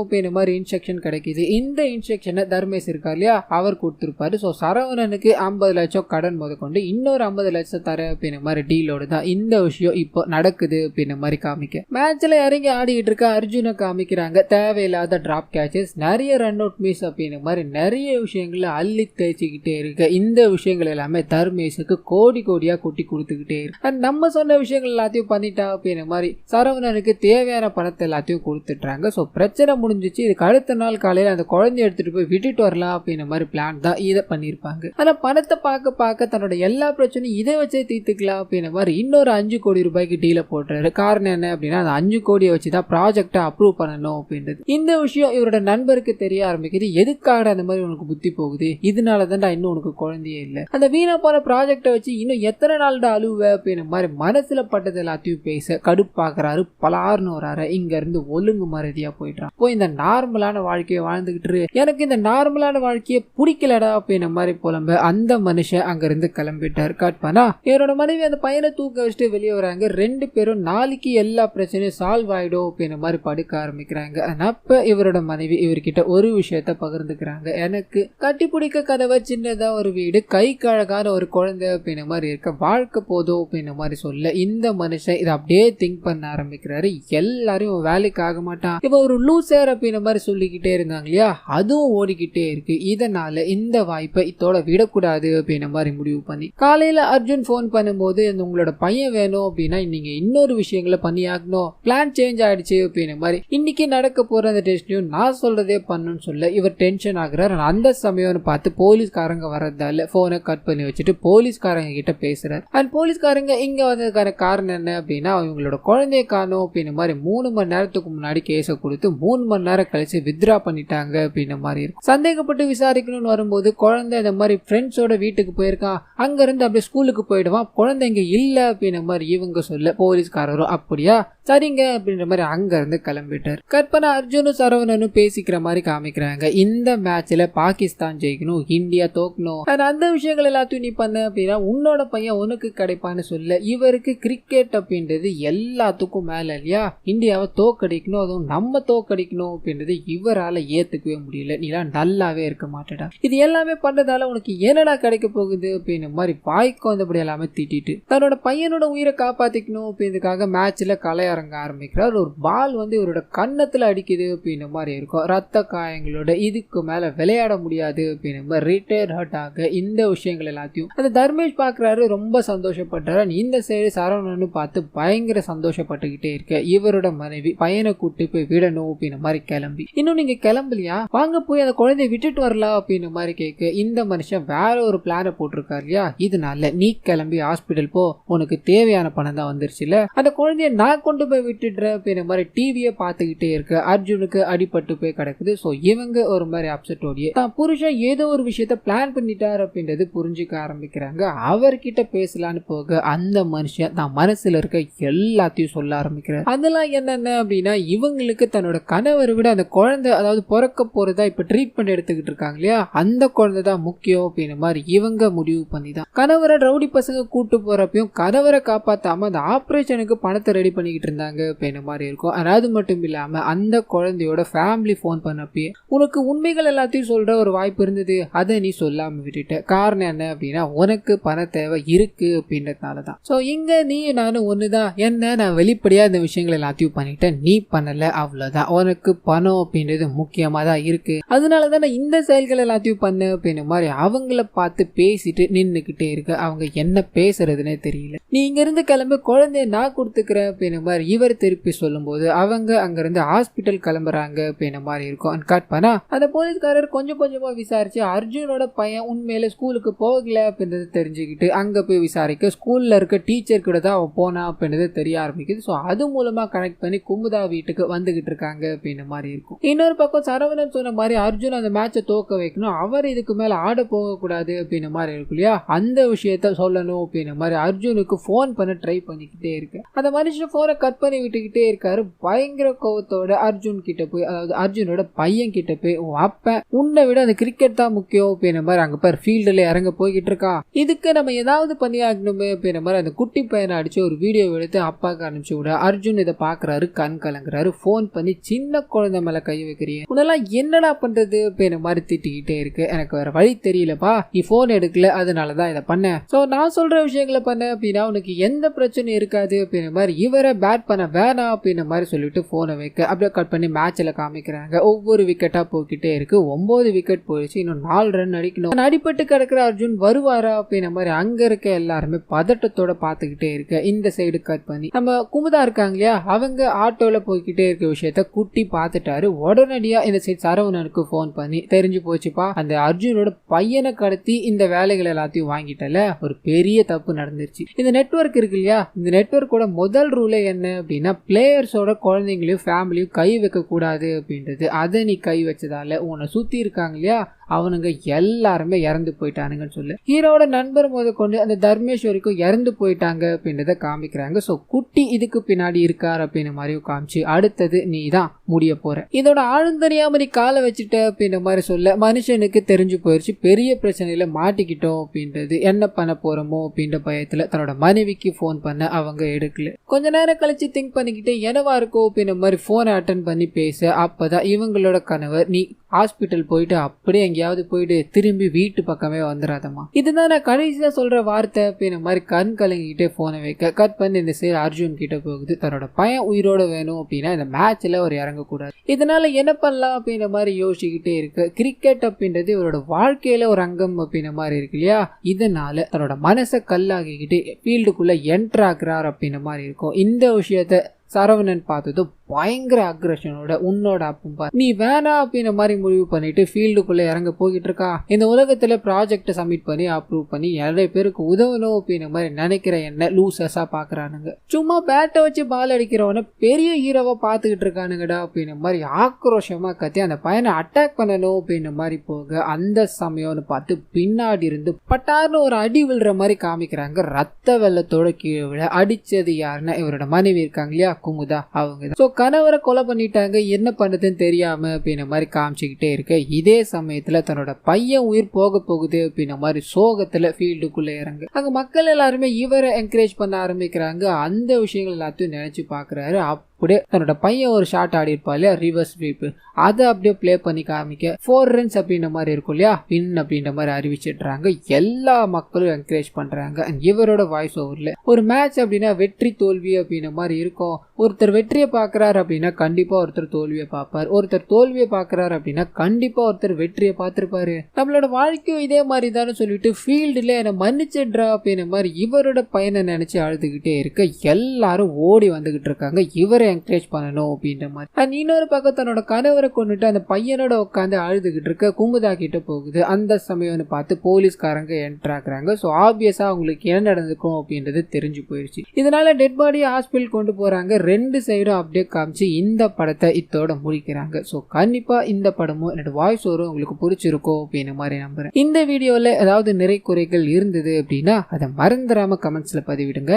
அப்படின்ற மாதிரி இன்ஸ்ட்ரக்ஷன் கிடைக்குது. இந்த இன்ஸ்ட்ரக்ஷனை தர்மேஷ் இருக்கார் இல்லையா, அவர் கொடுத்திருப்பாரு. ஸோ சரவணனுக்கு 50 லட்சம் கடன் முதற்கொண்டு இன்னொரு 50 லட்சம் தர அப்படின்ற மாதிரி டீலோடு தான் இந்த விஷயம் இப்போ நடக்குது அப்படின்ற மாதிரி காமிக்க மேட்ச்ல இறங்கி ஆடிக்கிட்டு இருக்க அர்ஜுனை காமிக்கிறாங்க. தேவையில்லாத டிராப் கேச்சஸ், நிறைய ரன் அவுட் மிஸ் அப்படின்ற மாதிரி நிறைய விஷயங்களை அள்ளி தேய்ச்சிக்கிட்டே இருக்க இந்த விஷயங்கள் எல்லாமே தர்மேஷுக்கு கோடி கோடியா கொட்டி கொடுத்துக்கிட்டே இருக்கு. நம்ம சொன்ன விஷயங்கள் எல்லாத்தையும் பண்ணிட்டா அப்படின்ற மாதிரி சரவணனுக்கு தேவையான பணத்தை எல்லாத்தையும் கொடுத்துட்டாங்க. ஸோ பிரச்சனை முடிஞ்சிச்சு. இதுக்கு அடுத்த நாள் காலையில் அந்த குழந்தைய எடுத்துட்டு போய் விட்டுட்டு வரலாம் அப்படின்ற மாதிரி பிளான் தான் இதை பண்ணியிருப்பாங்க. ஆனால் பணத்தை பார்க்க தன்னோட எல்லா பிரச்சனையும் இதை வச்சே தீர்த்துக்கலாம் அப்படின்ற மாதிரி இன்னொரு 5 கோடி ரூபாய்க்கு டீல போட்டுறாரு. காரணம் என்ன அப்படின்னா, அந்த 5 கோடியை வச்சு தான் ப்ராஜெக்டை அப்ரூவ் பண்ணணும் அப்படின்றது. இந்த விஷயம் இவரோட நண்பருக்கு தெரிய ஆரம்பிக்குது. எதுக்காக அந்த மாதிரி உனக்கு புத்தி போகுது, இதனால தான்டா இன்னும் உனக்கு குழந்தையே இல்லை, அந்த வீணா போன ப்ராஜெக்டை வச்சு இன்னும் எத்தனை நாள் தான் அழுவ அப்படின்ற மாதிரி மனசுல பட்டது எல்லாத்தையும் பேச கடுப்பாக்குறாரு. பலார்னு வராரு. இங்க இருந்து ஒழுங்கு மறதியா போயிட்டான். போய் இந்த நார்மலான வாழ்க்கையை வாழ்ந்துகிட்டு எனக்கு இந்த நார்மலான வாழ்க்கையை பிடிக்கலடா அப்படின்ற மாதிரி புலம்ப அந்த மனுஷன் அங்க இருந்து கிளம்பிட்டார். கட் பண்ணா இவரோட மனைவி அந்த பையனை தூக்க வச்சுட்டு வெளியே வராங்க. 2 பேரும் நாளைக்கு எல்லா பிரச்சனையும் சால்வ் ஆயிடும் அப்படின்ற மாதிரி படுக்க ஆரம்பிக்கிறாங்க. அப்ப இவரோட மனைவி இவர்கிட்ட ஒரு விஷயத்த பகிர்ந்துக்கிறாங்க. எனக்கு கட்டி பிடிக்க கதவை, சின்னதா ஒரு வீடு, கை கழகான ஒரு குழந்தை அப்படின்ற மாதிரி இருக்க, வாழ்க்கை போதும் அப்படின்ற மாதிரி சொல்ல இந்த மனுஷன் இதை அப்படியே திங்க் பண்ண ஆரம்பிக்கிறாரு. எல்லாரும் வேலைக்கு ஆக மாட்டான், இவ ஒரு லூசர் அப்படின்ற மாதிரி சொல்லிக்கிட்டே இருந்தாங்க இல்லையா, அதுவும் ஓடிக்கிட்டே இருக்கு. இதனால இந்த வாய்ப்பை இதோட விடக்கூடாது அப்படின்ற மாதிரி முடிவு பண்ணி காலையில அர்ஜுன் போன் பண்ணும்போது உங்களோட பையன் வேணும் அப்படின்னா நீங்க இன்னொரு விஷயங்களை பண்ணி ஆகணும், பிளான் சேஞ்ச் ஆயிடுச்சு அப்படின்ற மாதிரி இன்னைக்கு நடக்க போற அந்த டெஸ்ட்லயும் நான் சொல்றதே பண்ணுன்னு சொல்ல இவர் டென்ஷன் ஆகுறாரு. அந்த சமயம்னு பார்த்து போலீஸ்காரங்க வரதால போனை கட் பண்ணி வச்சுட்டு போலீஸ்காரங்க கிட்ட பேசுறாரு. அண்ட் போலீஸ்காரங்க இங்க வந்ததுக்கான காரணம் என்ன அப்படின்னா, அவங்களோட குழந்தைய காணும் அப்படின்ற மாதிரி 3 மணி நேரத்துக்கு முன்னாடி கேஸை கொடுத்து 3 மணி நேரம் கழிச்சு வித்ரா பண்ணிட்டாங்க அப்படின்ற மாதிரி இருக்கும். சந்தேகப்பட்டு விசாரிக்கணும்னு வரும்போது குழந்தை இந்த மாதிரி ஃப்ரெண்ட்ஸோட வீட்டுக்கு போயிருக்கான், அங்க இருந்து அப்படியே ஸ்கூலுக்கு போயிடுவான், குழந்தை இங்க இல்ல அப்படின்ற மாதிரி இவங்க சொல்ல போலீஸ்காரரும் அப்படியா சரிங்க அப்படின்ற மாதிரி அங்க இருந்து கிளம்பிட்டார். கற்பனா அர்ஜுனும் சரவணனும் பேசிக்கிற மாதிரி காமிக்கிறாங்க. இந்த மேட்ச்ல பாகிஸ்தான் ஜெயிக்கணும், இந்தியா தோக்கணும், அந்த விஷயங்கள் எல்லாத்தையும் நீ பண்ண அப்படின்னா உன்னோட பையன் உனக்கு கிடைப்பான்னு சொல்ல இவருக்கு கிரிக்கெட் அப்படின்றது எல்லாத்துக்கும் மேல இல்லையா, இந்தியாவை தோக்கடிக்கணும், அதுவும் நம்ம தோக்கடிக்கணும் அப்படின்றது இவரால ஏத்துக்கவே முடியல. நீலாம் நல்லாவே இருக்க மாட்டேடா, இது எல்லாமே பண்றதால உனக்கு என்னடா கிடைக்க போகுது அப்படின்னு மாதிரி வாய்க்கு வந்தபடி எல்லாமே திட்டிட்டு தன்னோட பையனோட உயிரை காப்பாத்திக்கணும் அப்படின்றதுக்காக மேட்ச்ல கலைய ஆரம்பிக்கிறார். ஒரு பால் வந்து இவரோட கன்னத்துல அடிக்குது அப்படின்ற மாதிரி இருக்கும், ரத்த காயங்களோட, இதுக்கு மேல விளையாட முடியாது அப்படின்னு ரிட்டையர் ஹர்ட் ஆக இந்த விஷயங்கள் எல்லாத்தையும் அந்த தர்மேஷ் பாக்குறாரு, ரொம்ப சந்தோஷப்பட்டாரு. இந்த சைடு சரவணன்னு பார்த்து பயங்கர சந்தோஷப்பட்டுக்கிட்டே இருக்க இவரோட மனைவி பையனை கூட்டு போய் விடணும் அப்படின்ற மாதிரி கிளம்பி, இன்னும் நீங்க கிளம்பலையா, வாங்க போய் அந்த குழந்தைய விட்டுட்டு வரலாம் அப்படின்னு மாதிரி கேட்க இந்த மனுஷன் வேற ஒரு பிளான போட்டிருக்காரு இல்லையா, இதனால நீ கிளம்பி ஹாஸ்பிட்டல் போ, உனக்கு தேவையான பணம் தான் வந்துருச்சுல, அந்த குழந்தைய நான் கொண்டு போய் விட்டுடுற அப்படின்ற மாதிரி டிவியை பார்த்துக்கிட்டே இருக்க அர்ஜுனுக்கு அடிபட்டு போய் கிடக்குது. ஸோ இவங்க ஒரு மாதிரி அப்செட்டோடியே தான் புருஷன் ஏதோ ஒரு விஷயத்த பிளான் பண்ணிட்டார் அப்படின்றது புரிஞ்சுக்க ஆரம்பிக்கிறாங்க. அவர்கிட்ட பேசலான்னு போக அந்த மனுஷன் தான் மனசுல இருக்க எல்லாத்தையும் சொல்ல ஆரம்பிக்கிறார். அதெல்லாம் என்னென்ன அப்படின்னா, இவங்களுக்கு தன்னோட கணவரை விட அந்த குழந்தை, அதாவது பிறக்க போறதா இப்ப ட்ரீட்மெண்ட் எடுத்துக்கிட்டு இருக்காங்க இல்லையா, அந்த குழந்தை தான் முக்கியம் அப்படின்ற மாதிரி இவங்க முடிவு பண்ணி தான் கணவரை ரவுடி பசங்க கூட்டு போறப்பையும் கணவரை காப்பாத்தாம அந்த ஆபரேஷனுக்கு பணத்தை ரெடி பண்ணிக்கிட்டு இருந்தாங்க அப்படின்ற மாதிரி இருக்கும். அது மட்டும் இல்லாம அந்த குழந்தையோட ஃபேமிலி போன் பண்ணப்பே உனக்கு உண்மைகள் எல்லாத்தையும் சொல்ற ஒரு வாய்ப்பு இருந்தது, அதை நீ சொல்லாம விட்டுட்ட. காரணம் என்ன அப்படின்னா, உனக்கு பண தேவை இருக்கு அப்படின்றதுனாலதான். சோ இங்க நீ நானும் ஒண்ணுதான், என்ன நான் வெளிப்படையா இந்த விஷயங்கள் எல்லாத்தையும் பண்ணிட்டேன், நீ பண்ணல, அவ்வளவுதான். உனக்கு பணம் அப்படின்றது முக்கியமா தான் இருக்கு, அதனாலதான் நான் இந்த செயல்கள் எல்லாத்தையும் பண்ண அப்படின்ற மாதிரி அவங்கள பார்த்து பேசிட்டு நின்னுக்கிட்டே இருக்க. அவங்க என்ன பேசுறதுன்னே தெரியல. நீ இங்க இருந்து கிளம்பி குழந்தைய நான் கொடுத்துக்கிறேன் அப்படின்ற மாதிரி இவர் திருப்பி சொல்லும்போது அவங்க அங்கிருந்து ஹாஸ்பிட்டல் கிளம்புறாங்க அப்படின்ற மாதிரி இருக்கும். கட் பண்ணா அந்த போலீஸ்காரர் கொஞ்சம் கொஞ்சமா விசாரிச்சு அர்ஜுனோட பையன் உண்மையில ஸ்கூலுக்கு போகல அப்படின்றது தெரிஞ்சுக்கிட்டு அங்க போய் விசாரிக்க ஸ்கூல்ல இருக்க டீச்சர் கூட தான் அவன் போனா அப்படின்றது தெரிய ஆரம்பிக்குது. ஸோ அது மூலமா கனெக்ட் பண்ணி குமுதா வீட்டுக்கு வந்துகிட்டு இருக்காங்க அப்படின்ற மாதிரி இருக்கும். இன்னொரு பக்கம் சரவணன் சொன்ன மாதிரி அர்ஜுன் அந்த மேட்சை தோக்க வைக்கணும், அவர் இதுக்கு மேல ஆட போகக்கூடாது அப்படின்ற மாதிரி இருக்கும் இல்லையா, அந்த விஷயத்த சொல்லணும் அப்படின்ற மாதிரி அர்ஜுனுக்கு போன் பண்ண ட்ரை பண்ணிக்கிட்டே இருக்கு. அந்த மனுஷன் போனை கட் பண்ணி விட்டுக்கிட்டே இருக்காரு. பயங்கர கோவத்தோட அர்ஜுன் கிட்ட போய், அதாவது அர்ஜுனோட பையன் கிட்ட போய், அப்ப உன்னை விட அந்த கிரிக்கெட் தான் முக்கியம் அப்படின்ற மாதிரி அங்க பாரு ஃபீல்டுல இறங்க போய்கிட்டு இருக்கான், இதுக்கு நம்ம ஏதாவது பண்ணி ஆகணுமே அப்படின்ற மாதிரி அந்த குட்டி பையனை அடிச்சு ஒரு வீடியோ எடுத்து அப்பாவுக்கு அனுப்பிச்சு விட அர்ஜுன் இதை பாக்குறாரு, கண் கலங்குறாரு. போன் பண்ணி சின்ன குழந்தை மேல கை வைக்கிறீங்க, உன்னெல்லாம் என்னடா பண்றது அப்படின்ற மாதிரி திட்டிக்கிட்டே இருக்கு. எனக்கு வேற வழி தெரியலப்பா, நீ போன் எடுக்கல அதனாலதான் இதை பண்ண, சோ நான் சொல்ற விஷயங்களை பண்ண அப்படின்னா உனக்கு எந்த பிரச்சனையும் இருக்காது அப்படின்ற மாதிரி இவரை பேட் பண்ண வேணாம் அப்படின்ற மாதிரி சொல்லிட்டு போனை வைக்க அப்படியே கட் பண்ணி மேட்ச்ல காமிக்கிறாங்க. ஒவ்வொரு விக்கெட்டா போய்கிட்டே இருக்கு. 9 விக்கெட் போயிடுச்சு, இன்னும் 4 ரன் அடிக்கணும். அடிபட்டு கிடக்குற அர்ஜுன் வருவாரா அப்படின்ற மாதிரி அங்க இருக்க எல்லாருமே பதட்டத்தோட பாத்துக்கிட்டே இருக்க இந்த சைடு கட் பண்ணி நம்ம குமுதா இருக்காங்க இல்லையா, அவங்க ஆட்டோல போய்கிட்டே இருக்க விஷயத்த குட்டி பாத்துட்டாரு. உடனடியா இந்த சைடு சரவணனுக்கு போன் பண்ணி, தெரிஞ்சு போச்சுப்பா, அந்த அர்ஜுனோட பையனை கடத்தி இந்த வேலைகள் எல்லாத்தையும் வாங்கிட்டல, ஒரு பெரிய தப்பு நடந்துருச்சு. இந்த நெட்வொர்க் இருக்கு இல்லையா, இந்த நெட்வொர்க்கோட முதல் ரூலே என்ன அப்படின்னா, பிளேயர்ஸோட குழந்தைங்களையும் ஃபேமிலியும் கை வைக்க கூடாது அப்படின்றது. அதை நீ கை வச்சதால உன்னை சுத்தி இருக்காங்க இல்லையா அவனுங்க எல்லாருமே இறந்து போயிட்டானுங்கன்னு சொல்லு. ஹீரோட நண்பர் முத கொண்டு அந்த தர்மேஷ் வரைக்கும் இறந்து போயிட்டாங்க அப்படின்றத காமிக்கிறாங்க. சோ குட்டி இதுக்கு பின்னாடி இருக்கார் அப்படின்னு மாதிரியும் காமிச்சு, அடுத்தது நீ தான் முடிய போற, இதோட ஆழ்ந்தறியாம நீ காலை வச்சுட்ட அப்படின்ற மாதிரி சொல்ல மனுஷனுக்கு தெரிஞ்சு போயிருச்சு, பெரிய பிரச்சனையில மாட்டிக்கிட்டோம் அப்படின்றது. என்ன பண்ண போறோமோ அப்படின்ற பயத்துல தன்னோட மனைவிக்கு போன் பண்ண அவங்க எடுக்கல. கொஞ்ச நேரம் கழிச்சு திங்க் பண்ணிக்கிட்டு என்னவா இருக்கோ அப்படின்ற மாதிரி போனை அட்டன் பண்ணி பேச, அப்பதான் இவங்களோட கணவர், நீ ஹாஸ்பிட்டல் போயிட்டு அப்படியே எங்கேயாவது போயிட்டு திரும்பி வீட்டு பக்கமே வந்துடாதம்மா, இதுதான் நான் கடைசியா சொல்ற வார்த்தை அப்படின்ற மாதிரி கண் கலங்கிக்கிட்டே போனை வைக்க கட் பண்ணி இந்த சைடு அர்ஜுன் கிட்ட போகுது. தன்னோட பையன் உயிரோட வேணும் அப்படின்னா இந்த மேட்ச்ல ஒரு இறங்கக்கூடாது, இதனால என்ன பண்ணலாம் அப்படின்ற மாதிரி யோசிச்சுக்கிட்டே இருக்கு. கிரிக்கெட் அப்படின்றது இவரோட வாழ்க்கையில ஒரு அங்கம் அப்படின்ற மாதிரி இருக்கு இல்லையா, இதனால தன்னோட மனசை கல்லாகிக்கிட்டு ஃபீல்டுக்குள்ள என்டர் ஆகுறார் அப்படின்ற மாதிரி இருக்கும். இந்த விஷயத்த சரவணன் பார்த்ததும் பயங்கர அக்ரஷனோட உன்னோட அப்பா நீ வேணாம் அப்படின்ற மாதிரி முடிவு பண்ணிட்டு ஃபீல்டுக்குள்ள இறங்க போய்கிட்டு இருக்கா. இந்த உலகத்துல ப்ராஜெக்ட் சப்மிட் பண்ணி அப்ரூவ் பண்ணி நிறைய பேருக்கு உதவணும் அப்படின்ற மாதிரி நினைக்கிற என்ன லூசஸா பாக்குறானுங்க. சும்மா பேட்டை வச்சு பால் அடிக்கிறவன பெரிய ஹீரோவா பாத்துக்கிட்டு இருக்கானுங்கடா அப்படின்ற மாதிரி ஆக்ரோஷமா கத்தி அந்த பையனை அட்டாக் பண்ணணும் அப்படின்ற மாதிரி போக அந்த சமயம்னு பார்த்து பின்னாடி இருந்து பட்டார்னு ஒரு அடி விழுற மாதிரி காமிக்கிறாங்க. ரத்த வெள்ளத்தோட கீழே விழ அடிச்சது யாருன்னா இவரோட மனைவி இருக்காங்க இல்லையா குமுதா, அவங்க. சோ கணவரை கொலை பண்ணிட்டாங்க, என்ன பண்ணுதுன்னு தெரியாம அப்படின்ற மாதிரி காமிச்சுக்கிட்டே இருக்க இதே சமயத்துல தன்னோட பையன் உயிர் போக போகுது அப்படின்ற மாதிரி சோகத்துல ஃபீல்டுக்குள்ள இறங்கு. அங்க மக்கள் எல்லாருமே இவரை என்கரேஜ் பண்ண ஆரம்பிக்கிறாங்க. அந்த விஷயங்கள் எல்லாத்தையும் நினைச்சு பாக்குறாரு. அப்படியே தன்னோட பையன் ஒரு ஷாட் ஆடி இருப்பா இல்லையா ரிவர்ஸ் ஸ்வீப், அதை அப்படியே பிளே பண்ணி காமிக்க 4 ரன்ஸ் அப்படின்ற மாதிரி இருக்கும் இல்லையா வின் அப்படின்ற மாதிரி அறிவிச்சிடுறாங்க. எல்லா மக்களும் என்கரேஜ் பண்றாங்க. இவரோட வாய்ஸ் ஓவர்ல ஒரு மேட்ச் அப்படின்னா வெற்றி தோல்வி அப்படின்ற மாதிரி இருக்கும். ஒருத்தர் வெற்றியை பாக்குறாரு அப்படின்னா கண்டிப்பா ஒருத்தர் தோல்வியை பார்ப்பார், ஒருத்தர் தோல்வியை பாக்குறாரு அப்படின்னா கண்டிப்பா ஒருத்தர் வெற்றியை பார்த்திருப்பாரு. நம்மளோட வாழ்க்கையும் இதே மாதிரி தானே சொல்லிட்டு ஃபீல்டுல என்ன மன்னிச்சிடுறா அப்படின்ற மாதிரி இவரோட பையனை நினைச்சு அழுதுகிட்டே இருக்க எல்லாரும் ஓடி வந்துகிட்டு இருக்காங்க இவரை என்கரேஜ் பண்ணணும் அப்படின்ற மாதிரி. அண்ட் இன்னொரு பக்கம் தன்னோட கணவரை கொண்டுட்டு அந்த பையனோட உட்காந்து அழுதுகிட்டு இருக்க குமுதா கிட்ட போகுது. அந்த சமயம்னு பார்த்து போலீஸ்காரங்க என்டர் ஆகுறாங்க. ஸோ ஆப்வியஸா அவங்களுக்கு என்ன நடந்துக்கும் அப்படின்றது தெரிஞ்சு போயிடுச்சு. இதனால டெட் பாடியை ஹாஸ்பிட்டல் கொண்டு போறாங்க. 2 சைடும் அப்படியே காமிச்சு இந்த படத்தை இத்தோட முடிக்கிறாங்க. ஸோ கண்டிப்பா இந்த படமும் என்னோட வாய்ஸ் ஓவரும் உங்களுக்கு பிடிச்சிருக்கும் அப்படின்னு மாதிரி நம்புறேன். இந்த வீடியோல ஏதாவது நிறை குறைகள் இருந்தது அப்படின்னா அதை மறந்துடாம கமெண்ட்ஸ்ல பதிவிடுங்க.